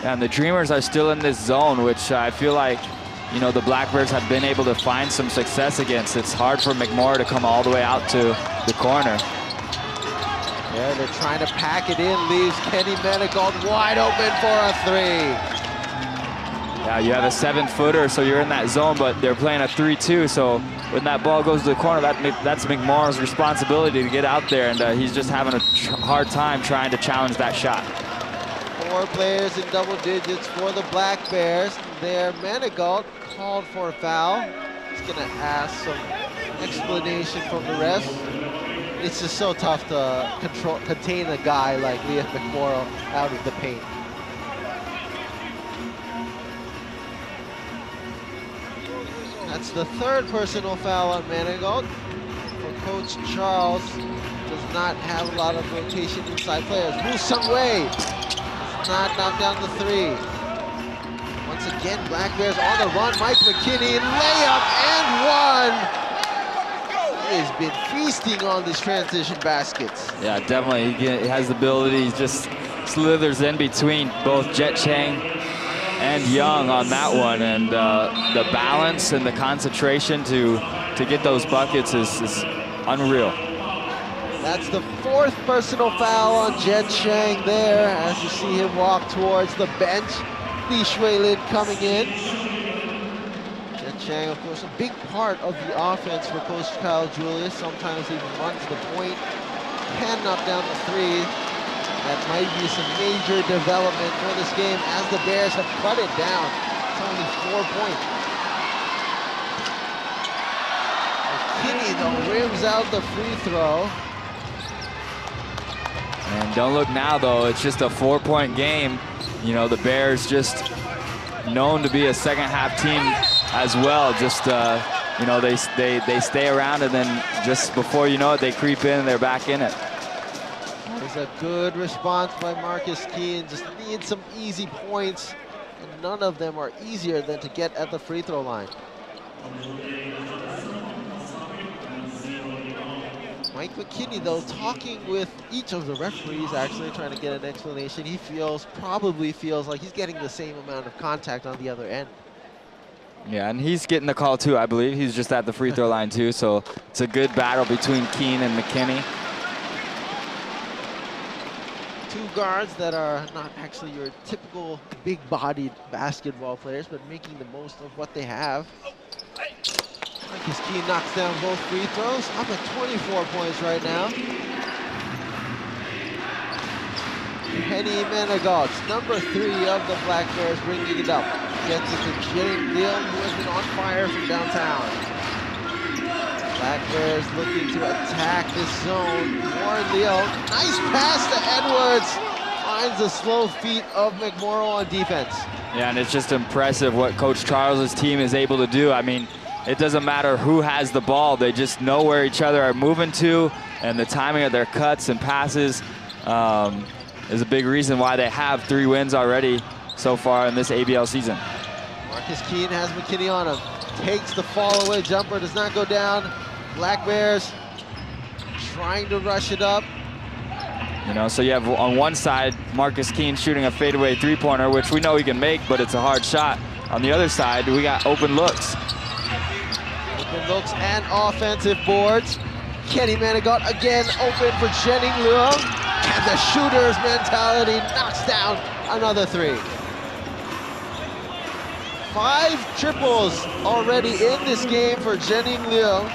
And the Dreamers are still in this zone, which I feel like, you know, the Black Bears have been able to find some success against. It's hard for McMorrow to come all the way out to the corner. Yeah, they're trying to pack it in, leaves Kenny Manigault wide open for a 3. Yeah, you have a 7-footer, so you're in that zone, but they're playing a 3-2, so when that ball goes to the corner, that's McMorrow's responsibility to get out there, and he's just having a hard time trying to challenge that shot. 4 players in double digits for the Black Bears. There, Manigault called for a foul. He's gonna ask some explanation from the refs. It's just so tough to contain a guy like Liam McMorrow out of the paint. That's the 3rd personal foul on Manigault. For Coach Charles, does not have a lot of rotation inside players. Woo Sung Wei does not knock down the 3. Once again, Black Bears on the run. Mike McKinney, layup and one. He has been feasting on these transition baskets. Yeah, definitely. He has the ability. He just slithers in between both Jet Chang and Young on that one. And the balance and the concentration to get those buckets is unreal. That's the 4th personal foul on Jet Chang there as you see him walk towards the bench. Lee Shui-Lin coming in. Jet Chang, of course, a big part of the offense for Coach Kyle Julius. Sometimes even runs the point, can knock down the three. That might be some major development for this game as the Bears have cut it down. It's only 4 points. McKinney, though, rims out the free throw. And don't look now, though. It's just a 4-point game. You know, the Bears just known to be a second-half team as well. Just, you know, they stay around, and then just before you know it, they creep in and they're back in it. It's a good response by Marcus Keene. Just need some easy points, and none of them are easier than to get at the free throw line. Mike McKinney, though, talking with each of the referees, actually trying to get an explanation. He probably feels like he's getting the same amount of contact on the other end. Yeah, and he's getting the call too, I believe. He's just at the free throw line too, so it's a good battle between Keene and McKinney. Two guards that are not actually your typical big-bodied basketball players, but making the most of what they have. Marcus Keene knocks down both free throws, up at 24 points right now. Henny Menegots, number 3 of the Black Bears, bringing it up. Gets it to Jane Leon, who has been on fire from downtown. Black Bears looking to attack this zone. Warren Leon, nice pass to Edwards. Finds the slow feet of McMorrow on defense. Yeah, and it's just impressive what Coach Charles's team is able to do. I mean, it doesn't matter who has the ball. They just know where each other are moving to, and the timing of their cuts and passes is a big reason why they have 3 wins already so far in this ABL season. Marcus Keene has McKinney on him. Takes the fall-away jumper, does not go down. Black Bears trying to rush it up. You know, so you have on one side Marcus Keene shooting a fadeaway 3-pointer, which we know he can make, but it's a hard shot. On the other side, we got open looks. Open looks and offensive boards. Kenny Manigot again open for Jenning Leung. And the shooter's mentality knocks down another 3. 5 triples already in this game for Jenning Leung.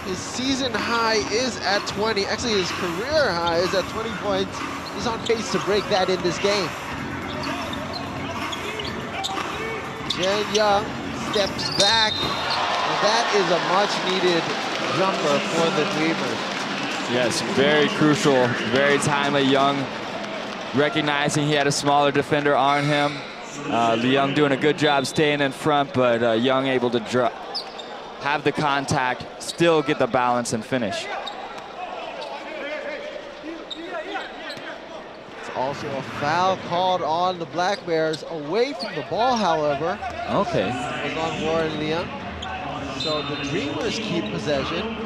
His season high is at 20. Actually, his career high is at 20 points. He's on pace to break that in this game. Jen Young steps back. And that is a much-needed jumper for the Dreamers. Yes, very crucial, very timely. Young recognizing he had a smaller defender on him. Leung doing a good job staying in front, but Young able to have the contact, still get the balance and finish. It's also a foul called on the Black Bears away from the ball, however. Okay. It was on Warren Leung. So the Dreamers keep possession.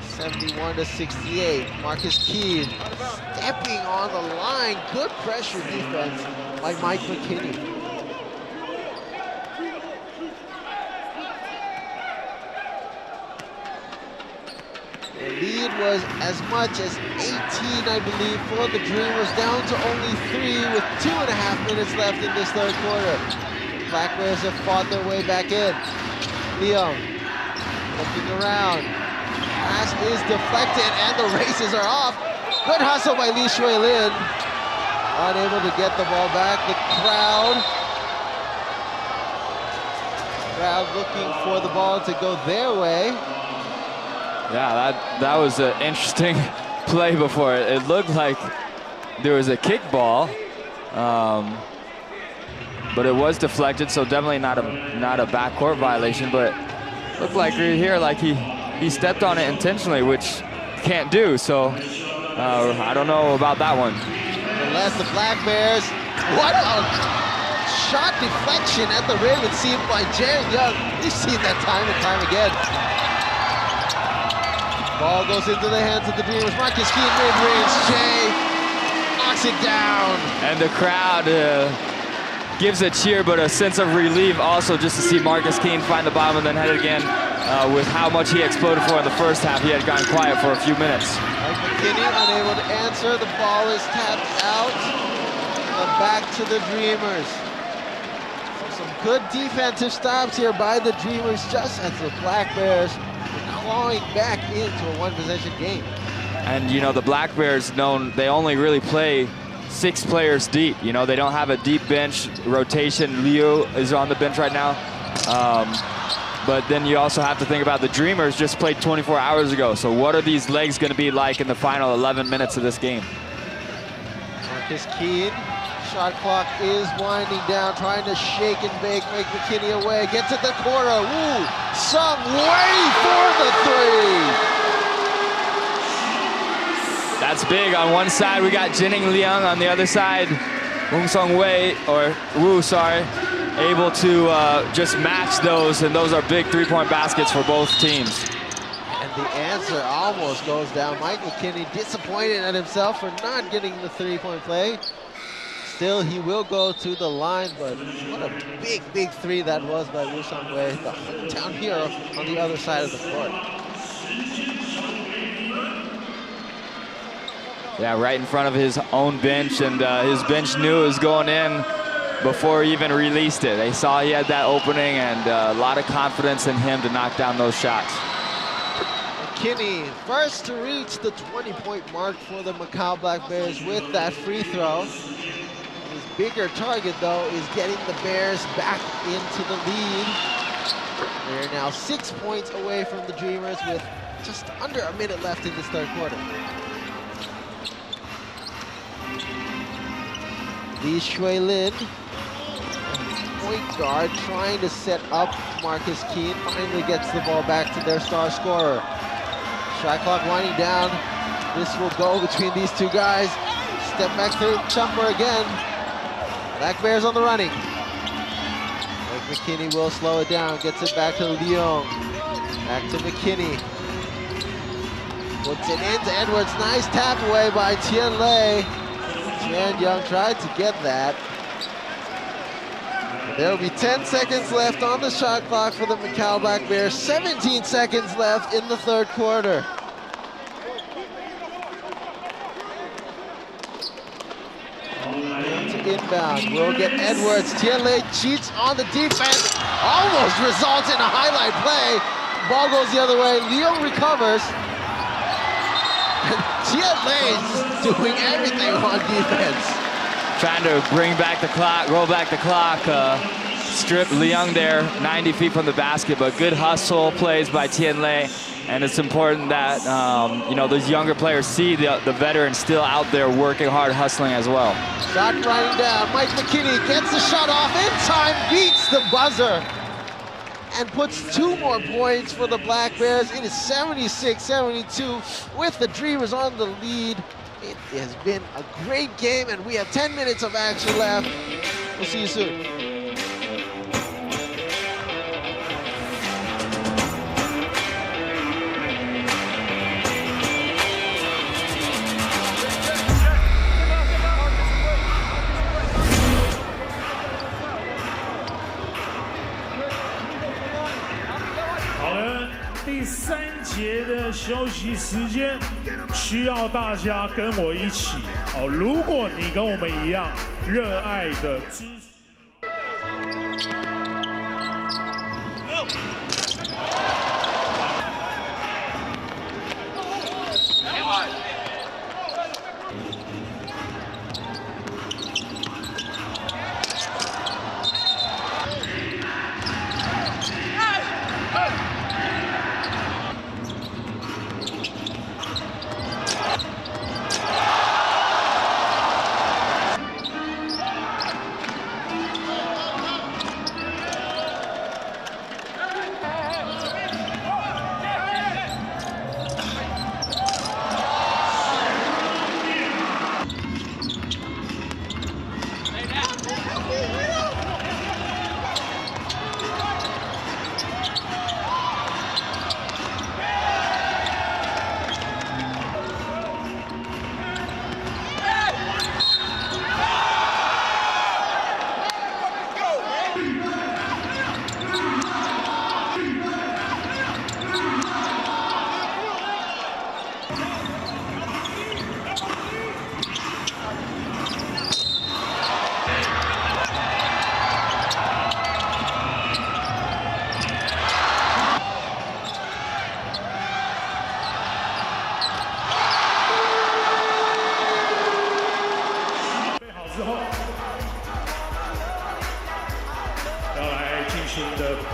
71-68. Marcus Keene stepping on the line. Good pressure defense by Mike McKinney. The lead was as much as 18, I believe, for the Dreamers, down to only 3 with 2.5 minutes left in this 3rd quarter. The Black Bears have fought their way back in. Leung looking around. Pass is deflected and the races are off. Good hustle by Lee Shui-Lin. Unable to get the ball back. The crowd looking for the ball to go their way. Yeah, that was an interesting play before. It looked like there was a kick ball, but it was deflected, so definitely not a backcourt violation. But looked like right here, like he stepped on it intentionally, which can't do. So I don't know about that one. Unless the Black Bears, what a shot deflection at the rim, it seemed, by Jared Young. We've seen that time and time again. Ball goes into the hands of the Dreamers. Marcus Keane mid-range. Jay knocks it down. And the crowd gives a cheer, but a sense of relief also just to see Marcus Keane find the bottom and then head it again. With how much he exploded for in the first half, he had gone quiet for a few minutes. Mike McKinney unable to answer. The ball is tapped out. Back to the Dreamers. So some good defensive stops here by the Dreamers, just as the Black Bears are clawing back into a one-possession game. And you know, the Black Bears, they only really play 6 players deep. You know, they don't have a deep bench rotation. Leo is on the bench right now. But then you also have to think about the Dreamers just played 24 hours ago. So what are these legs going to be like in the final 11 minutes of this game? Marcus Keane, shot clock is winding down, trying to shake and bake, make McKinney away, gets at the corner. Woo! Sung Wei for the 3! That's big. On one side, we got Jining Liang. On the other side, Sung Wei, or Wu, sorry, able to just match those, and those are big three-point baskets for both teams. And the answer almost goes down. Mike McKinney disappointed at himself for not getting the three-point play. Still, he will go to the line, but what a big, big 3 that was by Wu Sung Wei, the hometown hero on the other side of the court. Yeah, right in front of his own bench, and his bench knew it was going in before he even released it. They saw he had that opening, and a lot of confidence in him to knock down those shots. McKinney first to reach the 20-point mark for the Macau Black Bears with that free throw. His bigger target, though, is getting the Bears back into the lead. They're now 6 points away from the Dreamers with just under a minute left in this third quarter. Lee Shui Lin, point guard, trying to set up Marcus Keane, finally gets the ball back to their star scorer. Shot clock winding down. This will go between these two guys. Step back through jumper again. Black Bears on the running. Mike McKinney will slow it down, gets it back to Leong. Back to McKinney. Puts it into Edwards, nice tap away by Tian Lei. Tian Young tried to get that. There will be 10 seconds left on the shot clock for the Macau Black Bears. 17 seconds left in the third quarter. To inbound, we'll get Edwards. Tian Lei cheats on the defense. Almost results in a highlight play. Ball goes the other way. Leo recovers. Tian Lei's doing everything on defense. Trying to bring back the clock, roll back the clock, strip Liang there, 90 feet from the basket, but good hustle plays by Tian Lei. And it's important that, you know, those younger players see the veterans still out there working hard, hustling as well. Shot riding down. Mike McKinney gets the shot off in time, beats the buzzer, and puts 2 more points for the Black Bears. It is 76-72 with the Dreamers on the lead. It has been a great game, and we have 10 minutes of action left. We'll see you soon.第3节的休息时间，需要大家跟我一起哦。如果你跟我们一样热爱的支持。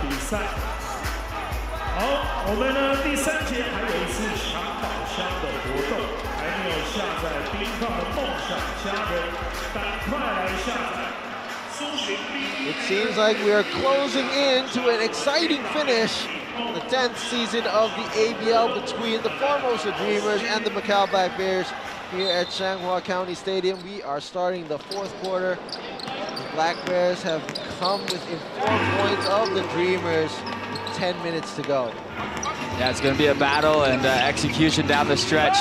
比赛。好，我们呢第3节还有一次抢宝箱的活动，还没有下载冰放的梦想家人，赶快来下载。 It seems like we are closing in to an exciting finish. The 10th season of the ABL between the Formosa Dreamers and the Macau Black Bears here at Changhua County Stadium. We are starting the 4th quarter. The Black Bears have come within 4 points of the Dreamers with 10 minutes to go. Yeah, it's going to be a battle and execution down the stretch.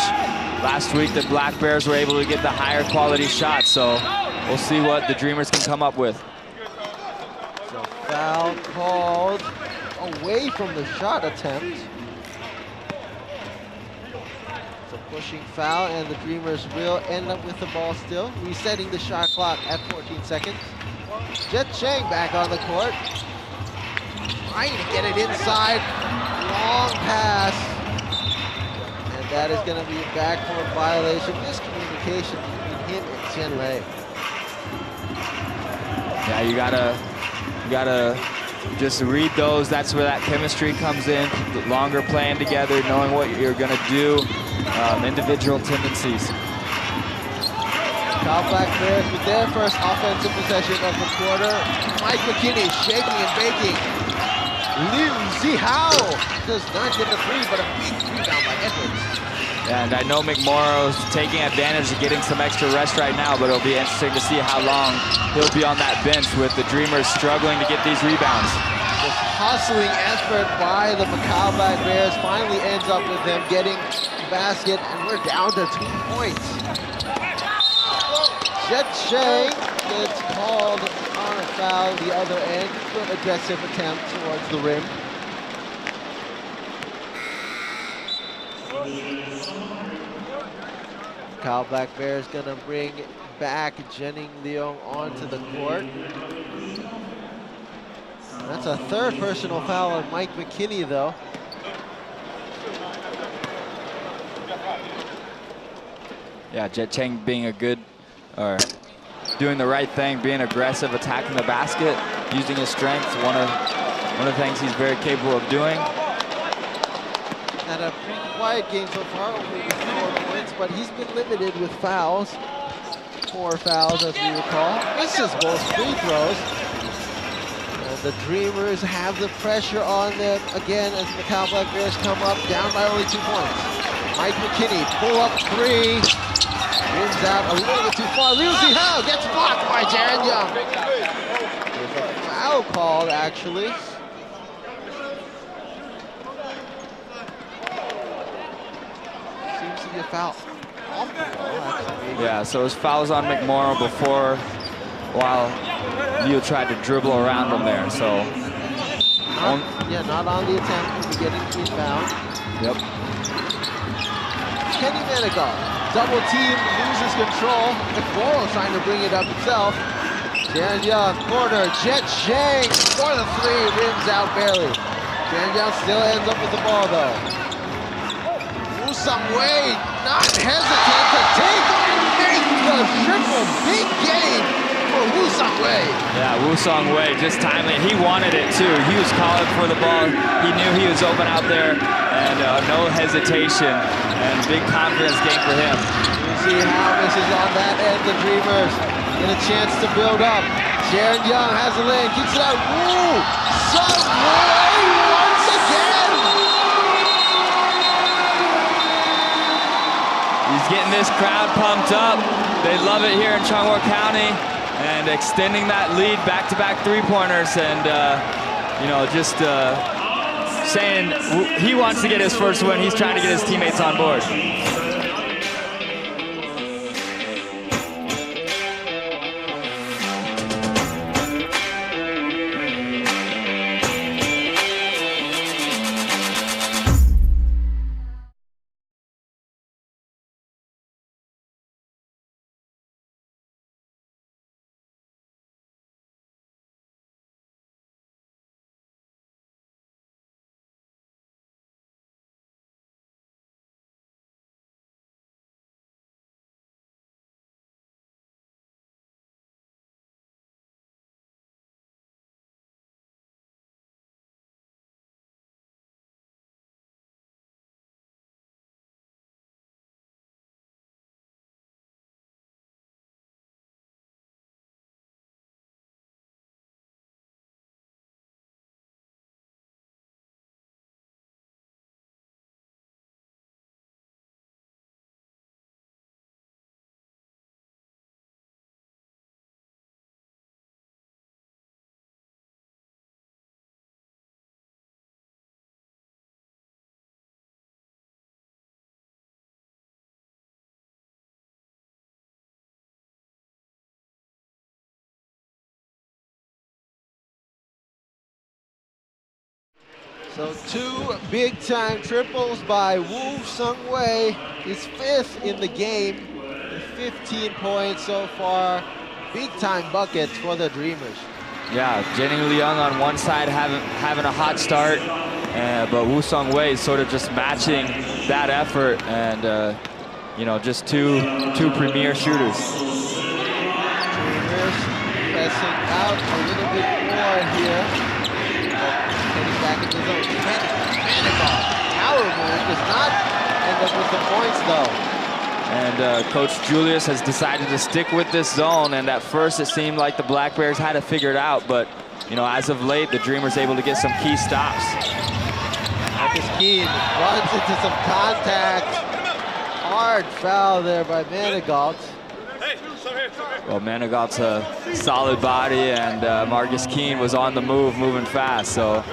Last week, the Black Bears were able to get the higher quality shots, so we'll see what the Dreamers can come up with. So foul called away from the shot attempt. So pushing foul, and the Dreamers will end up with the ball still. Resetting the shot clock at 14 seconds. Jet Chang back on the court. Trying to get it inside. Long pass. And that is going to be a backcourt violation. Miscommunication between him and Chen Lei. Yeah, you gotta just read those. That's where that chemistry comes in. The longer playing together, knowing what you're gonna do, individual tendencies. Macau Black Bears with their first offensive possession of the quarter. Mike McKinney shaking and baking. Liu Zihao does not get the three, but a big rebound by Edwards. And I know McMorrow's taking advantage of getting some extra rest right now, but it'll be interesting to see how long he'll be on that bench with the Dreamers struggling to get these rebounds. This hustling effort by the Macau Black Bears finally ends up with them getting the basket, and we're down to 2 points. Jet Shang gets called on a foul the other end. Good aggressive attempt towards the rim. Macau Black Bears gonna bring back Jennings Leong onto the court. That's a 3rd personal foul on Mike McKinney, though. Yeah, Jet Chang being doing the right thing, being aggressive, attacking the basket, using his strength. One of the things he's very capable of doing. And a pretty quiet game so far, only with 4 points, but he's been limited with fouls. 4 fouls, as we recall. Misses both free throws. And the Dreamers have the pressure on them again as Macau Black Bears come up down by only 2 points. Mike McKinney, pull up 3. Rims out a little bit too far. Liu Zihao gets blocked by Jaron Young. There's a foul called, actually. Seems to be a foul. Yeah, so his fouls on McMorrow before, while Liu tried to dribble around him there. So, not on the attempt to get into inbound. Yep. Kenny Menegar, double team, loses control. McMorrow trying to bring it up himself. Jaron Young, corner, Jet Shang for the 3, rims out barely. Jaron Young still ends up with the ball though. Some way, not hesitant to take and make the triple. Big game for Woo Sung Wei. Yeah, Woo Sung Wei just timely. He wanted it too. He was calling for the ball. He knew he was open out there, and no hesitation, and big confidence game for him. You see how this is on that end. The Dreamers get a chance to build up. Jaron Young has the lane, keeps it out. Woo Sung Wei once again. He's getting this crowd pumped up. They love it here in Changhua County, and extending that lead, back-to-back 3-pointers, and just saying he wants to get his first win. He's trying to get his teammates on board. So 2 big-time triples by Woo Sung-wei. His 5th in the game. 15 points so far. Big-time buckets for the Dreamers. Yeah, Jenning Leung on one side having a hot start, but Woo Sung-wei is sort of just matching that effort, and you know, just two premier shooters. Dreamers pressing out a little bit more here. Getting back into the zone. Manigault, power move does not end up with the points though. And Coach Julius has decided to stick with this zone, and at first it seemed like the Black Bears had it figured out, but you know, as of late, the Dreamers able to get some key stops. Marcus Keene runs into some contact. Hard foul there by Manigault. Well, Manigault's a solid body, and Marcus Keene was on the move, moving fast. So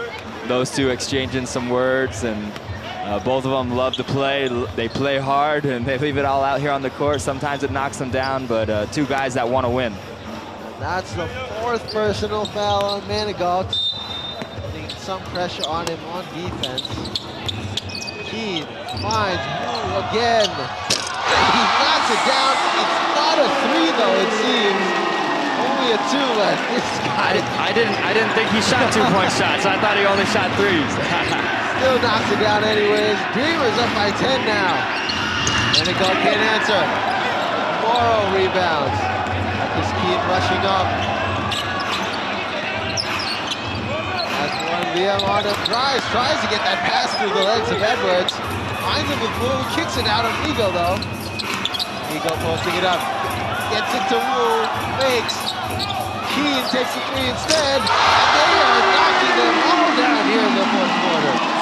those two exchanging some words, and both of them love to play. They play hard, and they leave it all out here on the court. Sometimes it knocks them down, but 2 guys that want to win. And that's the 4th personal foul on Manigault. Putting some pressure on him on defense. Keene finds Woo again. He knocks it down. It's not a 3 though, it seems. Only a 2, but this guy. I didn't think he shot 2-point shots. I thought he only shot 3s. Still knocks it down anyways. Dreamers up by 10 now. Manigault can't answer. Morrow rebounds. Marcus Keene rushing up. That's one Liam on him. Tries to get that pass through the legs of Edwards. Finds him with Woo. Kicks it out of Miguel though. Miguel posting it up. Gets it to Woo. Fakes. Keene takes the 3 instead. And they are knocking them all down here in the 4th quarter.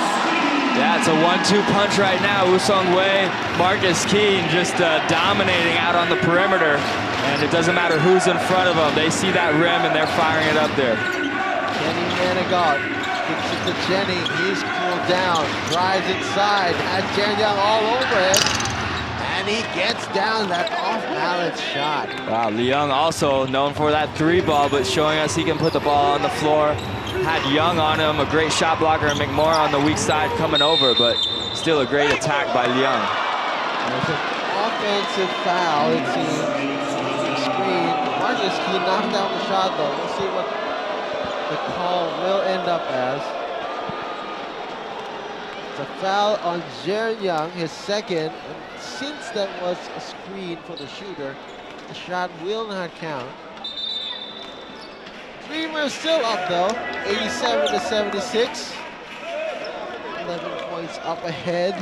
Yeah, it's a 1-2 punch right now. Woo Sung-wei, Marcus Keene just dominating out on the perimeter. And it doesn't matter who's in front of them. They see that rim and they're firing it up there. Kenny Manigault kicks it to Jenny. He's cooled down. Drives inside. Has Jan Young all over him. And he gets down that off-balance shot. Wow, Leung also known for that 3 ball, but showing us he can put the ball on the floor. Had Young on him, a great shot blocker, and McMorrow on the weak side coming over, but still a great attack by Leung. There's an offensive foul, it seems. Screen. Marcus Keene knocked down the shot, though. We'll see what the call will end up as. It's a foul on Jaron Young, his 2nd. And since that was a screen for the shooter, the shot will not count. Dreamers still up though, 87-76. 11 points up ahead.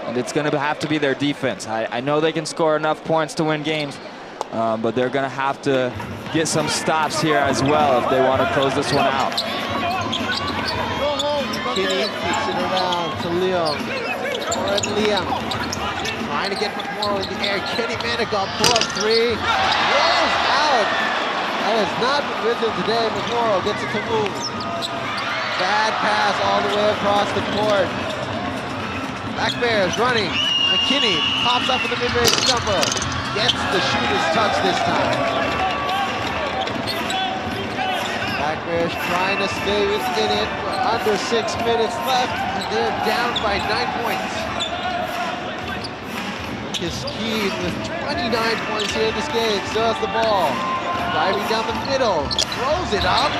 And it's going to have to be their defense. I know they can score enough points to win games, but they're going to have to get some stops here as well if they want to close this one out. Kinney kicks it around to Leung. Or Liam. Trying to get McMorrow in the air. Kenny Manigault pull up 3. Rolls out. That has not been with him today. McMorrow gets it to Woo. Bad pass all the way across the court. Black Bears running. McKinney pops up in the mid-range jumper. Gets the shooter's touch this time. Black Bears trying to stay within it. We're under 6 minutes left, and they're down by 9 points. Marcus Keene with 29 points here in this game. Still has the ball. Driving down the middle, throws it up.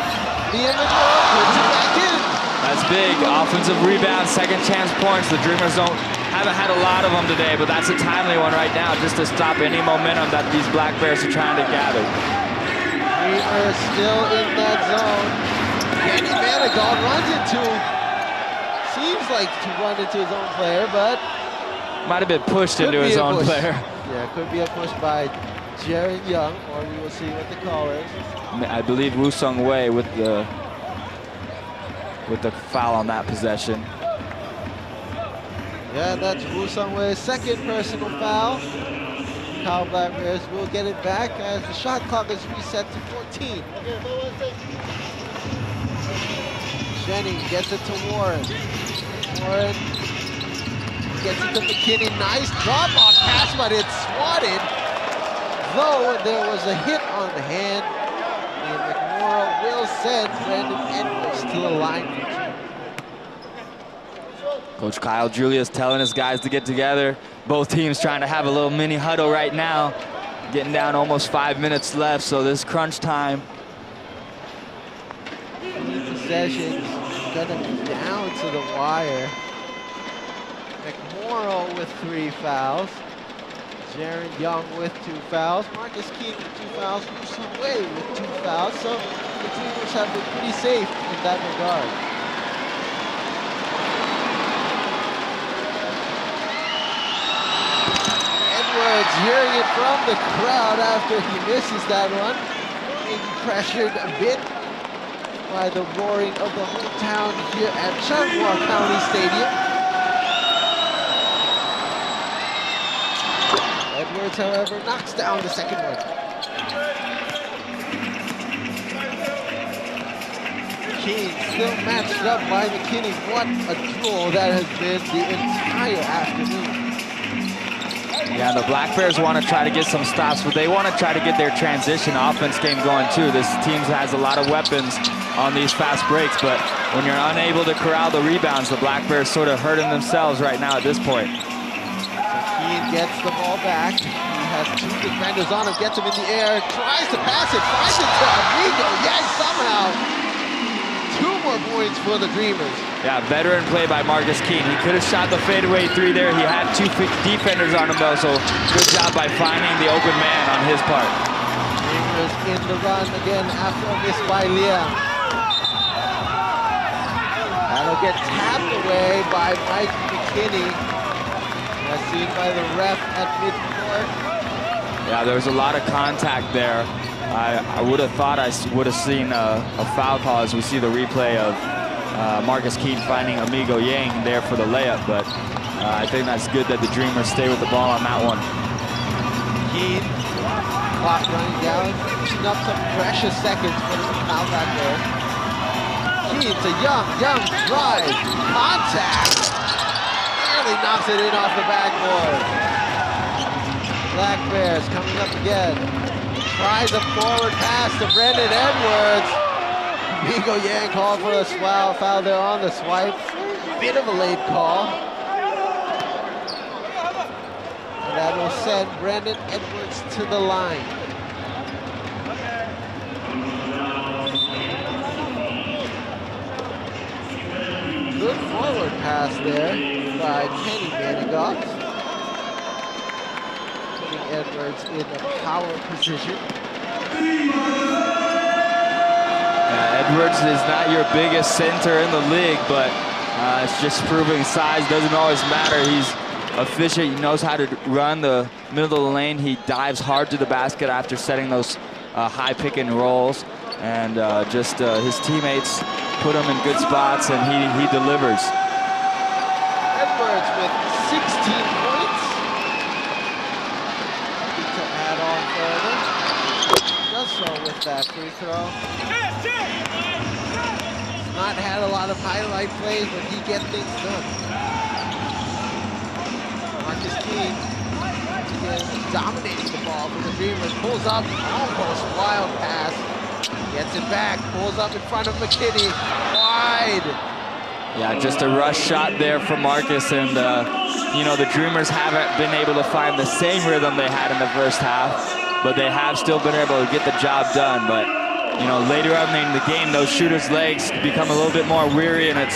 Liam McMorrow puts it back in. That's big. Offensive rebound, 2nd chance points. The Dreamers haven't had a lot of them today, but that's a timely one right now just to stop any momentum that these Black Bears are trying to gather. Dreamers still in that zone. Kenny Manigault runs into, seems like to run into his own player, but might have been pushed into his own player. Yeah, could be a push by Jaron Young, or we will see what the call is. I believe Woo Sung-wei with the foul on that possession. Yeah, that's Woo Sung-wei's 2nd personal foul. Macau Black Bears will get it back as the shot clock is reset to 14. Jennings gets it to Warren. Warren gets it to McKinney. Nice drop-off pass, but it's swatted. Though there was a hit on the hand, and McMorrow will send Brandon Edwards to the line. Coach Kyle Julius telling his guys to get together. Both teams trying to have a little mini huddle right now. Getting down almost 5 minutes left, so this crunch time. Possessions gonna be down to the wire. McMorrow with 3 fouls. Jaron Young with 2 fouls. Marcus Keene with 2 fouls. Bruce Way with 2 fouls. So the Dreamers have been pretty safe in that regard. Edwards hearing it from the crowd after he misses that one. Being pressured a bit by the roaring of the hometown here at Changhua County Stadium. Edwards, however, knocks down the second one. Keene still matched up by McKinney. What a duel that has been the entire afternoon. Yeah, the Black Bears want to try to get some stops, but they want to try to get their transition offense game going too. This team has a lot of weapons on these fast breaks, but when you're unable to corral the rebounds, the Black Bears sort of hurting themselves right now at this point. Keene gets the ball back. He has 2 defenders on him, gets him in the air, tries to pass it, finds it to Amigo. Yes, somehow. 2 more points for the Dreamers. Yeah, veteran play by Marcus Keene. He could have shot the fadeaway 3 there. He had 2 defenders on him though, so good job by finding the open man on his part. Dreamers in the run again after a miss by Liam. That'll get tapped away by Mike McKinney. As seen by the ref at midcourt. Yeah, there was a lot of contact there. I would have thought I would have seen a foul call as we see the replay of Marcus Keene finding Amigo Yang there for the layup, but I think that's good that the Dreamers stay with the ball on that one. Keene, clock running down, pushing up some precious seconds for the Macau Black Bears. Keene to Young drive, contact, barely knocks it in off the backboard. Black Bears coming up again. Tries a forward pass to Brendan Edwards. Amigo Yang called for a foul there on the swipe. Bit of a late call. And that will send Brendan Edwards to the line. Good forward pass there by Kenny Manigault. Edwards in a power position. Edwards is not your biggest center in the league, but it's just proving size doesn't always matter. He's efficient. He knows how to run the middle of the lane. He dives hard to the basket after setting those high pick and rolls. And his teammates put him in good spots, and he delivers. Edwards with 16 points. Does so with that free throw. He's not had a lot of highlight plays, but he gets things done. Marcus Keene again dominating the ball for the Dreamers. Pulls up, almost wild pass. Gets it back, pulls up in front of McKinney. Wide. Yeah, just a rush shot there from Marcus, and the Dreamers haven't been able to find the same rhythm they had in the first half. But they have still been able to get the job done. But later on in the game, those shooters' legs become a little bit more weary, and it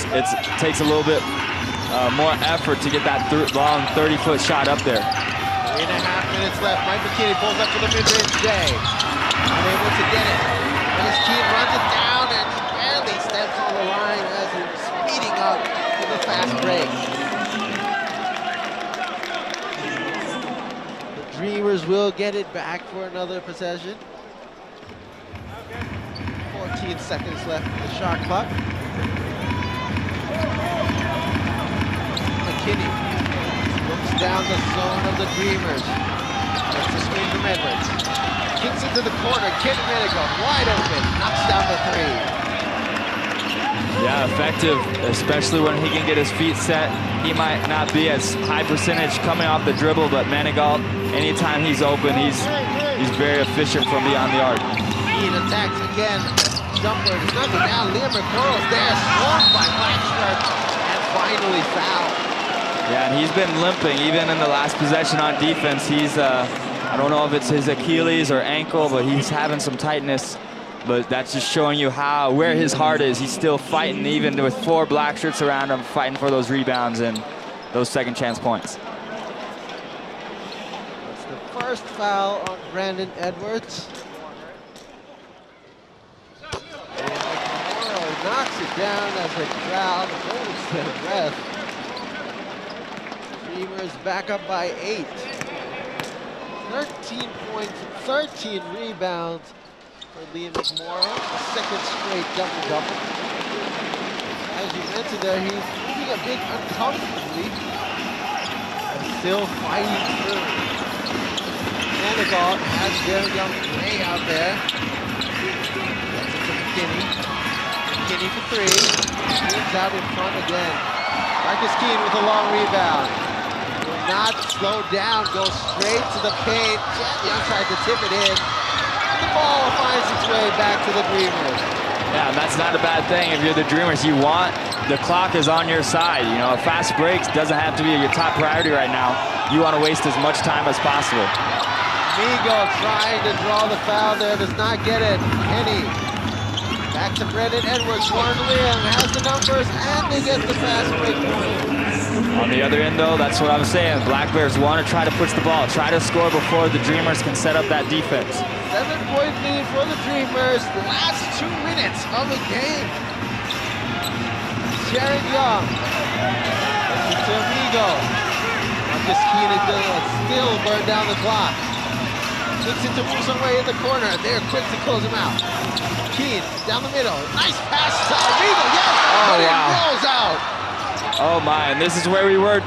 takes a little bit more effort to get that long 30-foot shot up there. 3.5 minutes left. Mike McKinney pulls up for the mid-range Jay. Unable to get it. Marcus Keene runs it down, and he barely steps on the line as he's speeding up for the fast break. Dreamers will get it back for another possession. 14 seconds left in the shot clock. McKinney looks down the zone of the Dreamers. Gets the screen from Edwards. Kicks into the corner. Kenny Manigault wide open. Knocks down the 3. Yeah, effective, especially when he can get his feet set. He might not be as high percentage coming off the dribble, but Manigault, anytime he's open, he's very efficient from beyond the arc. Keene attacks again. Jumper, nothing down. Liam McMorrow's there, swarmed by Blackshirt, and finally fouled. Yeah, and he's been limping even in the last possession on defense. He's, I don't know if it's his Achilles or ankle, but he's having some tightness. But that's just showing you where his heart is. He's still fighting, even with 4 black shirts around him, fighting for those rebounds and those second chance points. That's the first foul on Brandon Edwards. And Mono knocks it down as the crowd holds their breath. Dreamers back up by 8. 13 points, 13 rebounds for Liam McMorrow, a second straight double-double. As you mentioned there, he's moving a bit uncomfortably, but still fighting through. Senegal has their young Ray out there. That's it to McKinney. McKinney for 3. Keane's out in front again. Marcus Keane with a long rebound. Will not slow down, goes straight to the paint. Young tried to tip it in. The ball finds its way back to the Dreamers. Yeah, and that's not a bad thing. If you're the Dreamers, you want, the clock is on your side. You know, fast breaks doesn't have to be your top priority right now. You want to waste as much time as possible. Miguel trying to draw the foul there, does not get it. Kenny, back to Brandon Edwards. Warren Liam has the numbers, and they get the fast break point. On the other end, though, that's what I'm saying. Black Bears want to try to push the ball, try to score before the Dreamers can set up that defense. 7-point lead for the Dreamers. The last 2 minutes of the game. Sharon Young. To Amigo. Marcus Keane still burned down the clock. Kicks it to Musonway in the corner. They're quick to close him out. Keane down the middle. Nice pass to Amigo. Yes! Oh, but wow. It rolls out. Oh my, and this is where we were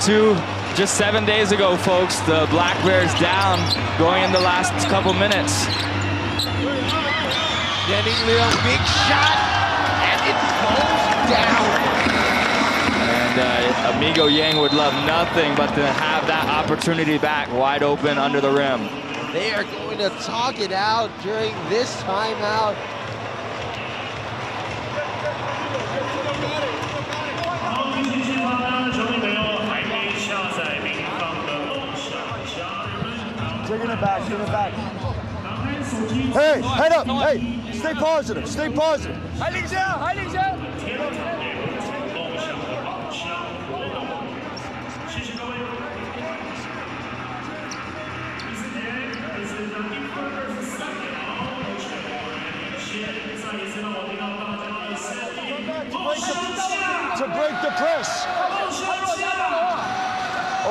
just 7 days ago, folks. The Black Bears down going in the last couple minutes. Denning Leon, big shot, and it goes down. And Amigo Yang would love nothing but to have that opportunity back wide open under the rim. They are going to talk it out during this timeout. Taking it back, taking it back. Hey, head up, hey, stay positive, stay positive. To break the press.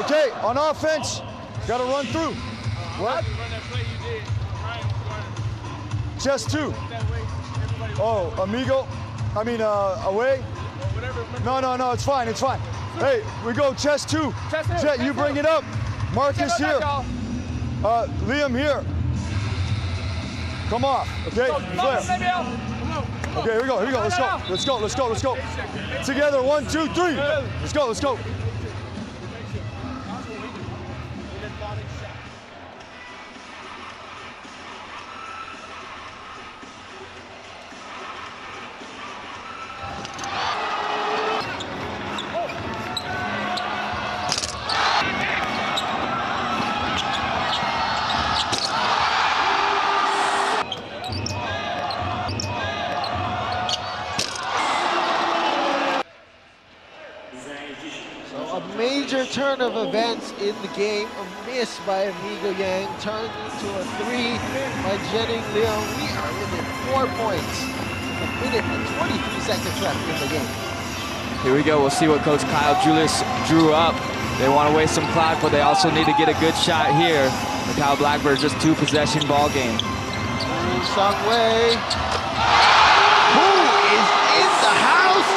Okay, on offense, gotta run through. What? Chest 2. Oh, Amigo. Away. No, it's fine, it's fine. Hey, we go chest 2. Jet, you bring it up. Marcus here. Liam here. Come off, okay? Flare. Okay, here we go, let's go. Together, 1, 2, 3. Let's go. Turn of events in the game, a miss by Amigo Yang turned into a 3 by Jenning Leon. We are within 4 points. A minute and 23 seconds left in the game. Here we go. We'll see what Coach Kyle Julius drew up. They want to waste some clock, but they also need to get a good shot here. Macau Black Bears just 2-possession ball game. Sungway. Who is in the house?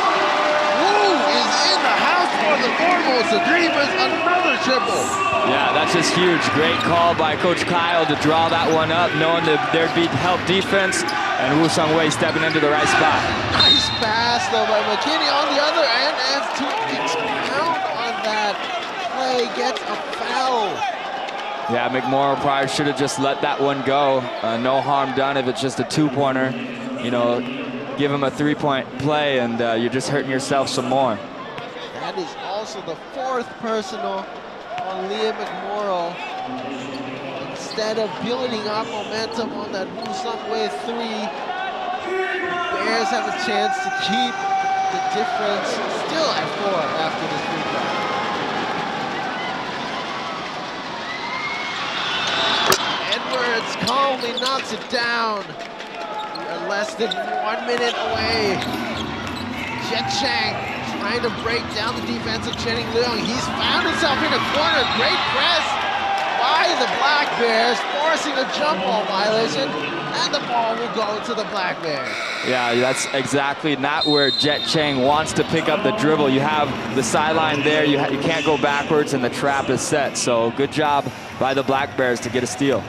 For the Formosa Dreamers, another triple. Yeah, that's just huge. Great call by Coach Kyle to draw that one up, knowing that there'd be help defense, and Woo Sung-wei stepping into the right spot. Nice pass, though, by McKinney on the other end, and to expound on that play, gets a foul. Yeah, McMorrow probably should have just let that one go. No harm done if it's just a 2-pointer. You know, give him a 3-point play, and you're just hurting yourself some more. That is also the 4th personal on Liam McMorrow. Instead of building up momentum on that Woo Sung-wei 3, Bears have a chance to keep the difference still at 4 after this free throw. Edwards calmly knocks it down. We are less than 1 minute away. Jet Chang trying to break down the defense of Channing Leung. He's found himself in a corner. Great press by the Black Bears, forcing a jump ball violation, and the ball will go to the Black Bears. Yeah, that's exactly not where Jet Chang wants to pick up the dribble. You have the sideline there, you can't go backwards, and the trap is set. So good job by the Black Bears to get a steal.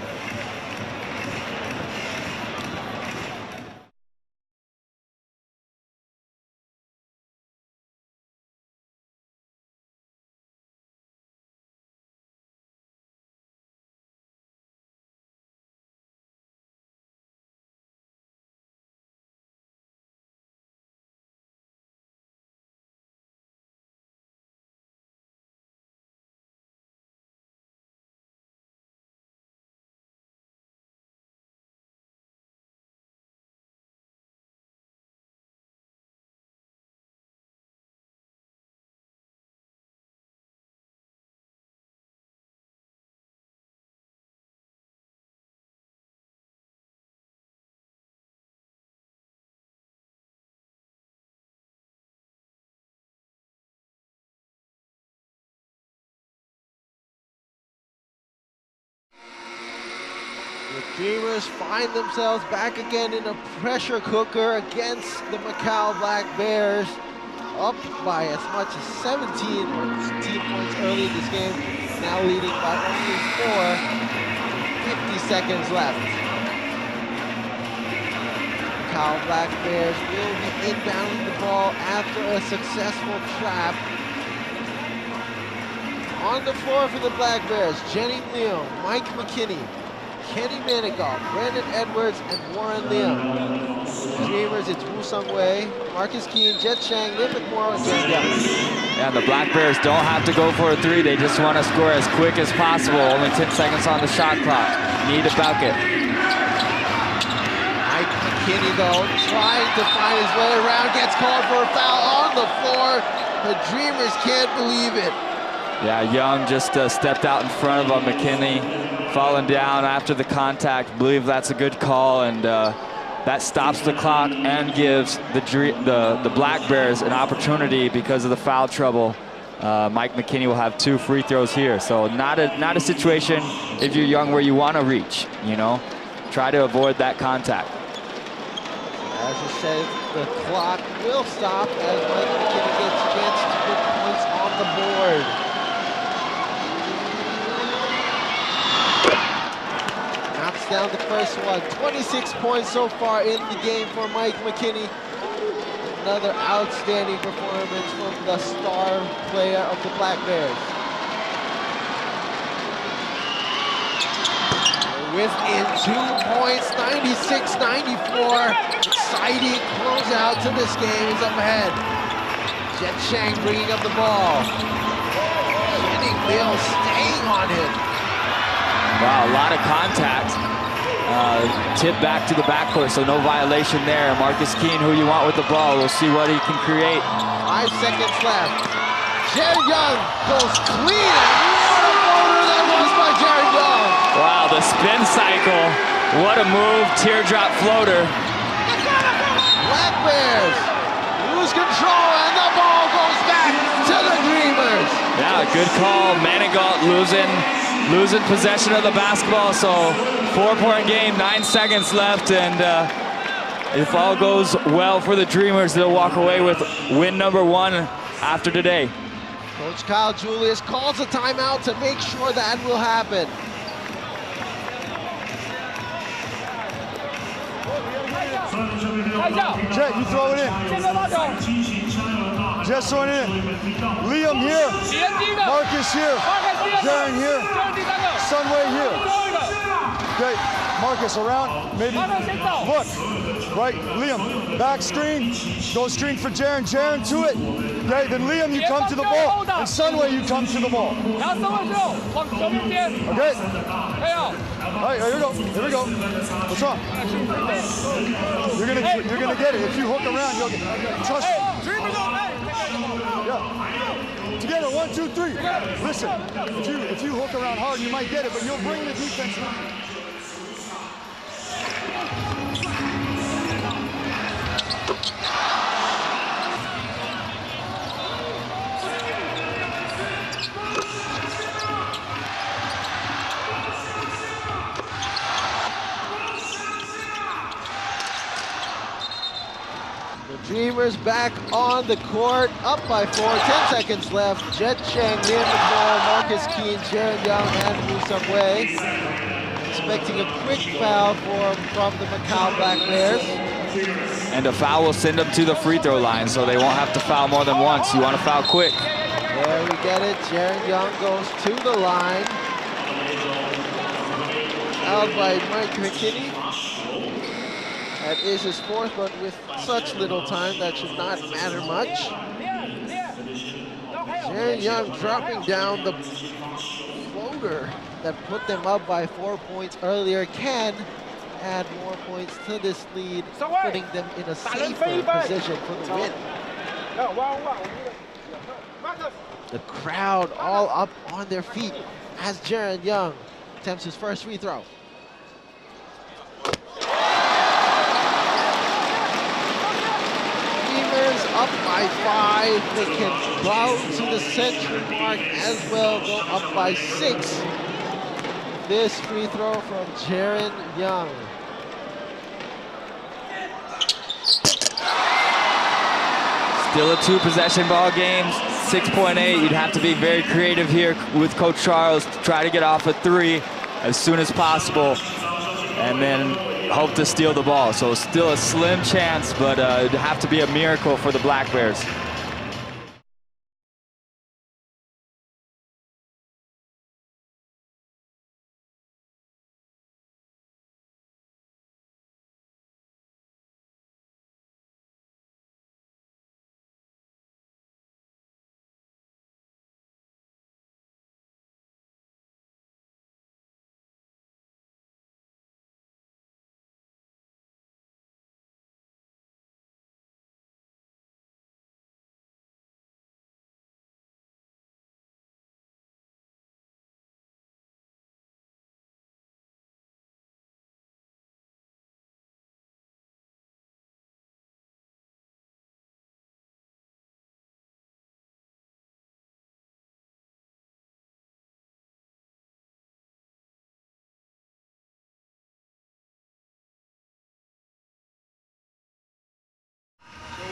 The Dreamers find themselves back again in a pressure cooker against the Macau Black Bears, up by as much as 17 or 18 points early in this game, now leading by only 4, 50 seconds left. Macau Black Bears will be inbounding the ball after a successful trap. On the floor for the Black Bears, Jenny Leung, Mike McKinney, Kenny Manigault, Brandon Edwards, and Warren Leung. Dreamers, it's Woo Sung-wei, Marcus Keane, Jet Chang, Liam McMorrow, and James Young. Yeah, the Black Bears don't have to go for a 3. They just want to score as quick as possible. Only 10 seconds on the shot clock. Need a bucket. Mike McKinney, though, trying to find his way around, gets called for a foul on the floor. The Dreamers can't believe it. Yeah, Young just stepped out in front of McKinney, falling down after the contact. Believe that's a good call, and that stops the clock and gives the Black Bears an opportunity because of the foul trouble. Mike McKinney will have 2 free throws here, so not a situation if you're Young where you want to reach. Try to avoid that contact. As you said, the clock will stop as Mike McKinney gets a chance to put points on the board. Down the first one. 26 points so far in the game for Mike McKinney. Another outstanding performance from the star player of the Black Bears. Within 2 points, 96-94. Exciting closeout to this game is up ahead. Jet Chang bringing up the ball. Channing Leung staying on him. Wow, a lot of contact. Tip back to the backcourt, so no violation there. Marcus Keane, who you want with the ball. We'll see what he can create. 5 seconds left. Jared Young goes clean. What a floater that was by Jared Young. Wow, the spin cycle. What a move, teardrop floater. Black Bears lose control, and the ball goes back to the Dreamers. Yeah, good call. Manigault losing possession of the basketball, so 4-point game, 9 seconds left, and if all goes well for the Dreamers, they'll walk away with win number 1 after today. Coach Kyle Julius calls a timeout to make sure that will happen. Jet, you throw it in. Jet's throwing it in. Liam here. Marcus here. Darren here. Sung-wei here. Okay. Marcus around, maybe look, right, Liam, back screen, go screen for Jaren, Jaren to it, okay, then Liam, you come to the ball, and Sunway, you come to the ball. Okay? All right, here we go. What's wrong? You're gonna get it. If you hook around, you'll get it. Trust me. Yeah. Together, 1, 2, 3. Listen, if you hook around hard, you might get it, but you'll bring the defense with you. Dreamers back on the court, up by 4, 10 seconds left. Jet Chang near the ball, Marcus Keane, Jaren Young, and Woo Sung Wei. Expecting a quick foul from the Macau Black Bears. And a foul will send them to the free throw line, so they won't have to foul more than once. You want to foul quick. There we get it. Jaren Young goes to the line. Fouled by Mike McKinney. That is his 4th, but with such little time, that should not matter much. Jaren Young dropping down the floater that put them up by 4 points earlier can add more points to this lead, putting them in a safer position for the win. The crowd all up on their feet as Jaren Young attempts his first free throw. Up by 5, they can bow to the century mark as well, go up by 6. This free throw from Jaren Young. Still a 2-possession ball game, 6.8. You'd have to be very creative here with Coach Charles to try to get off a 3 as soon as possible, and then hope to steal the ball. So still a slim chance, but it'd have to be a miracle for the Black Bears.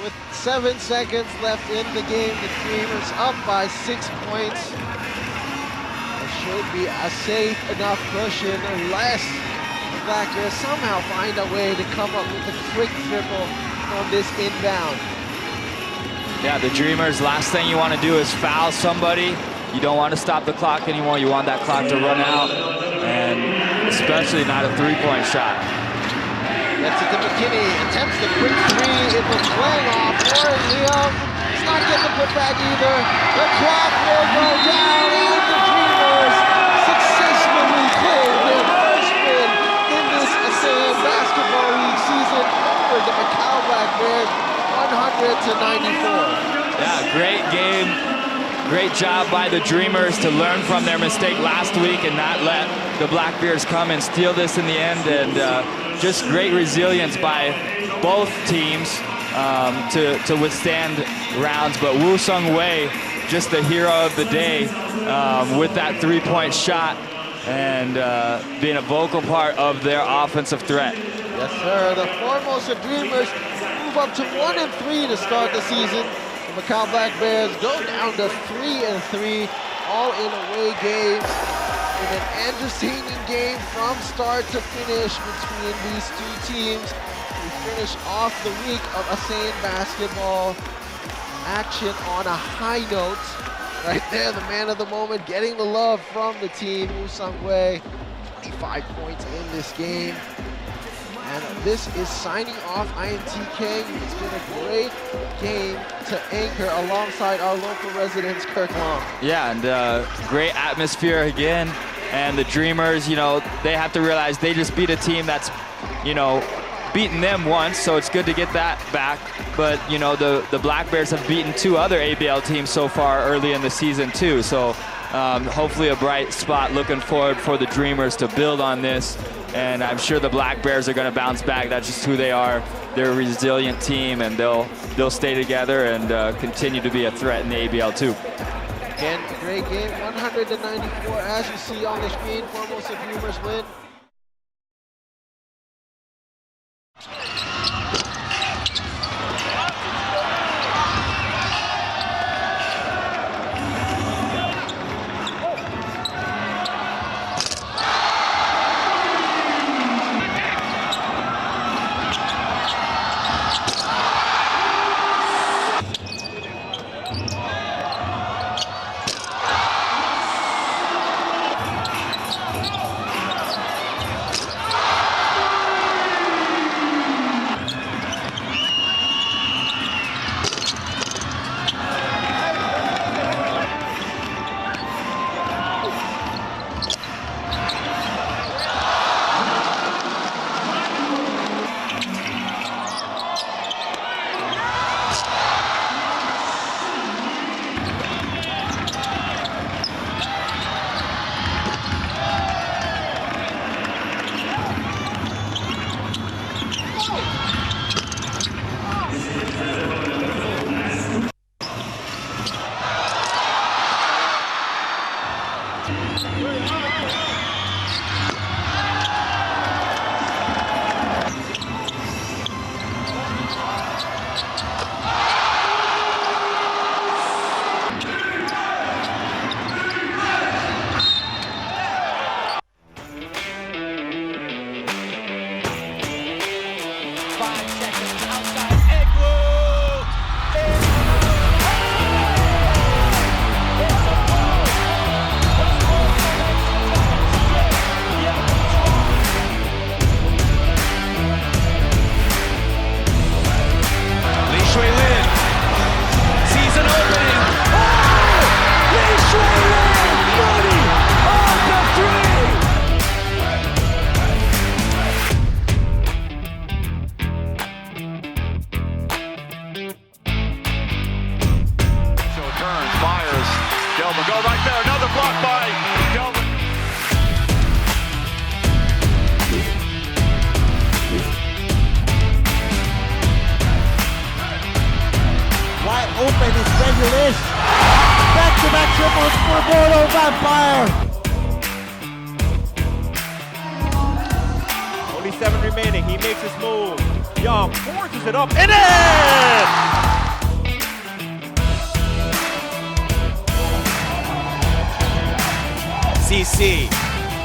With 7 seconds left in the game, the Dreamers up by 6 points. It should be a safe enough cushion unless the Black Bears somehow find a way to come up with a quick triple on this inbound. Yeah, the Dreamers, last thing you want to do is foul somebody. You don't want to stop the clock anymore. You want that clock to run out, and especially not a 3-point shot. Gets it to McKinney, attempts the quick 3, it was playing off. Warren Liam does not get the putback either. The clock will go down, and the Dreamers successfully pull their first win in this ASEAN Basketball League season over the Macau Black Bears, 100-94. Yeah, great game. Great job by the Dreamers to learn from their mistake last week and not let the Black Bears come and steal this in the end. And just great resilience by both teams to withstand rounds. But Woo Sung Wei, just the hero of the day with that 3-point shot and being a vocal part of their offensive threat. Yes, sir. The Formosa Dreamers move up to 1-3 to start the season. The Macau Black Bears go down to 3-3, all in away games. In an entertaining game from start to finish between these two teams. We finish off the week of ASEAN basketball action on a high note. Right there, the man of the moment getting the love from the team, Woo Sung Wei. 25 points in this game. And this is signing off INTK. It's been a great game to anchor alongside our local residents, Kirk Long. Yeah, and great atmosphere again. And the Dreamers, you know, they have to realize they just beat a team that's, you know, beaten them once, so it's good to get that back. But, you know, the Black Bears have beaten 2 other ABL teams so far early in the season too. So hopefully a bright spot looking forward for the Dreamers to build on this. And I'm sure the Black Bears are going to bounce back. That's just who they are. They're a resilient team, and they'll stay together and continue to be a threat in the ABL too. Again, a great game, 100-94. As you see on the screen, Formosa Dreamers win. Go right there, another block by Miguel. Wide open is Regulus. Back-to-back triples for Mono Vampire. Only 7 remaining. He makes his move. Young forces it up and in! CC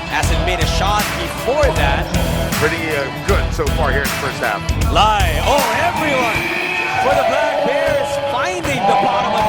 hasn't made a shot before that. Pretty good so far here in the first half. Lai, oh, everyone for the Black Bears finding the bottom of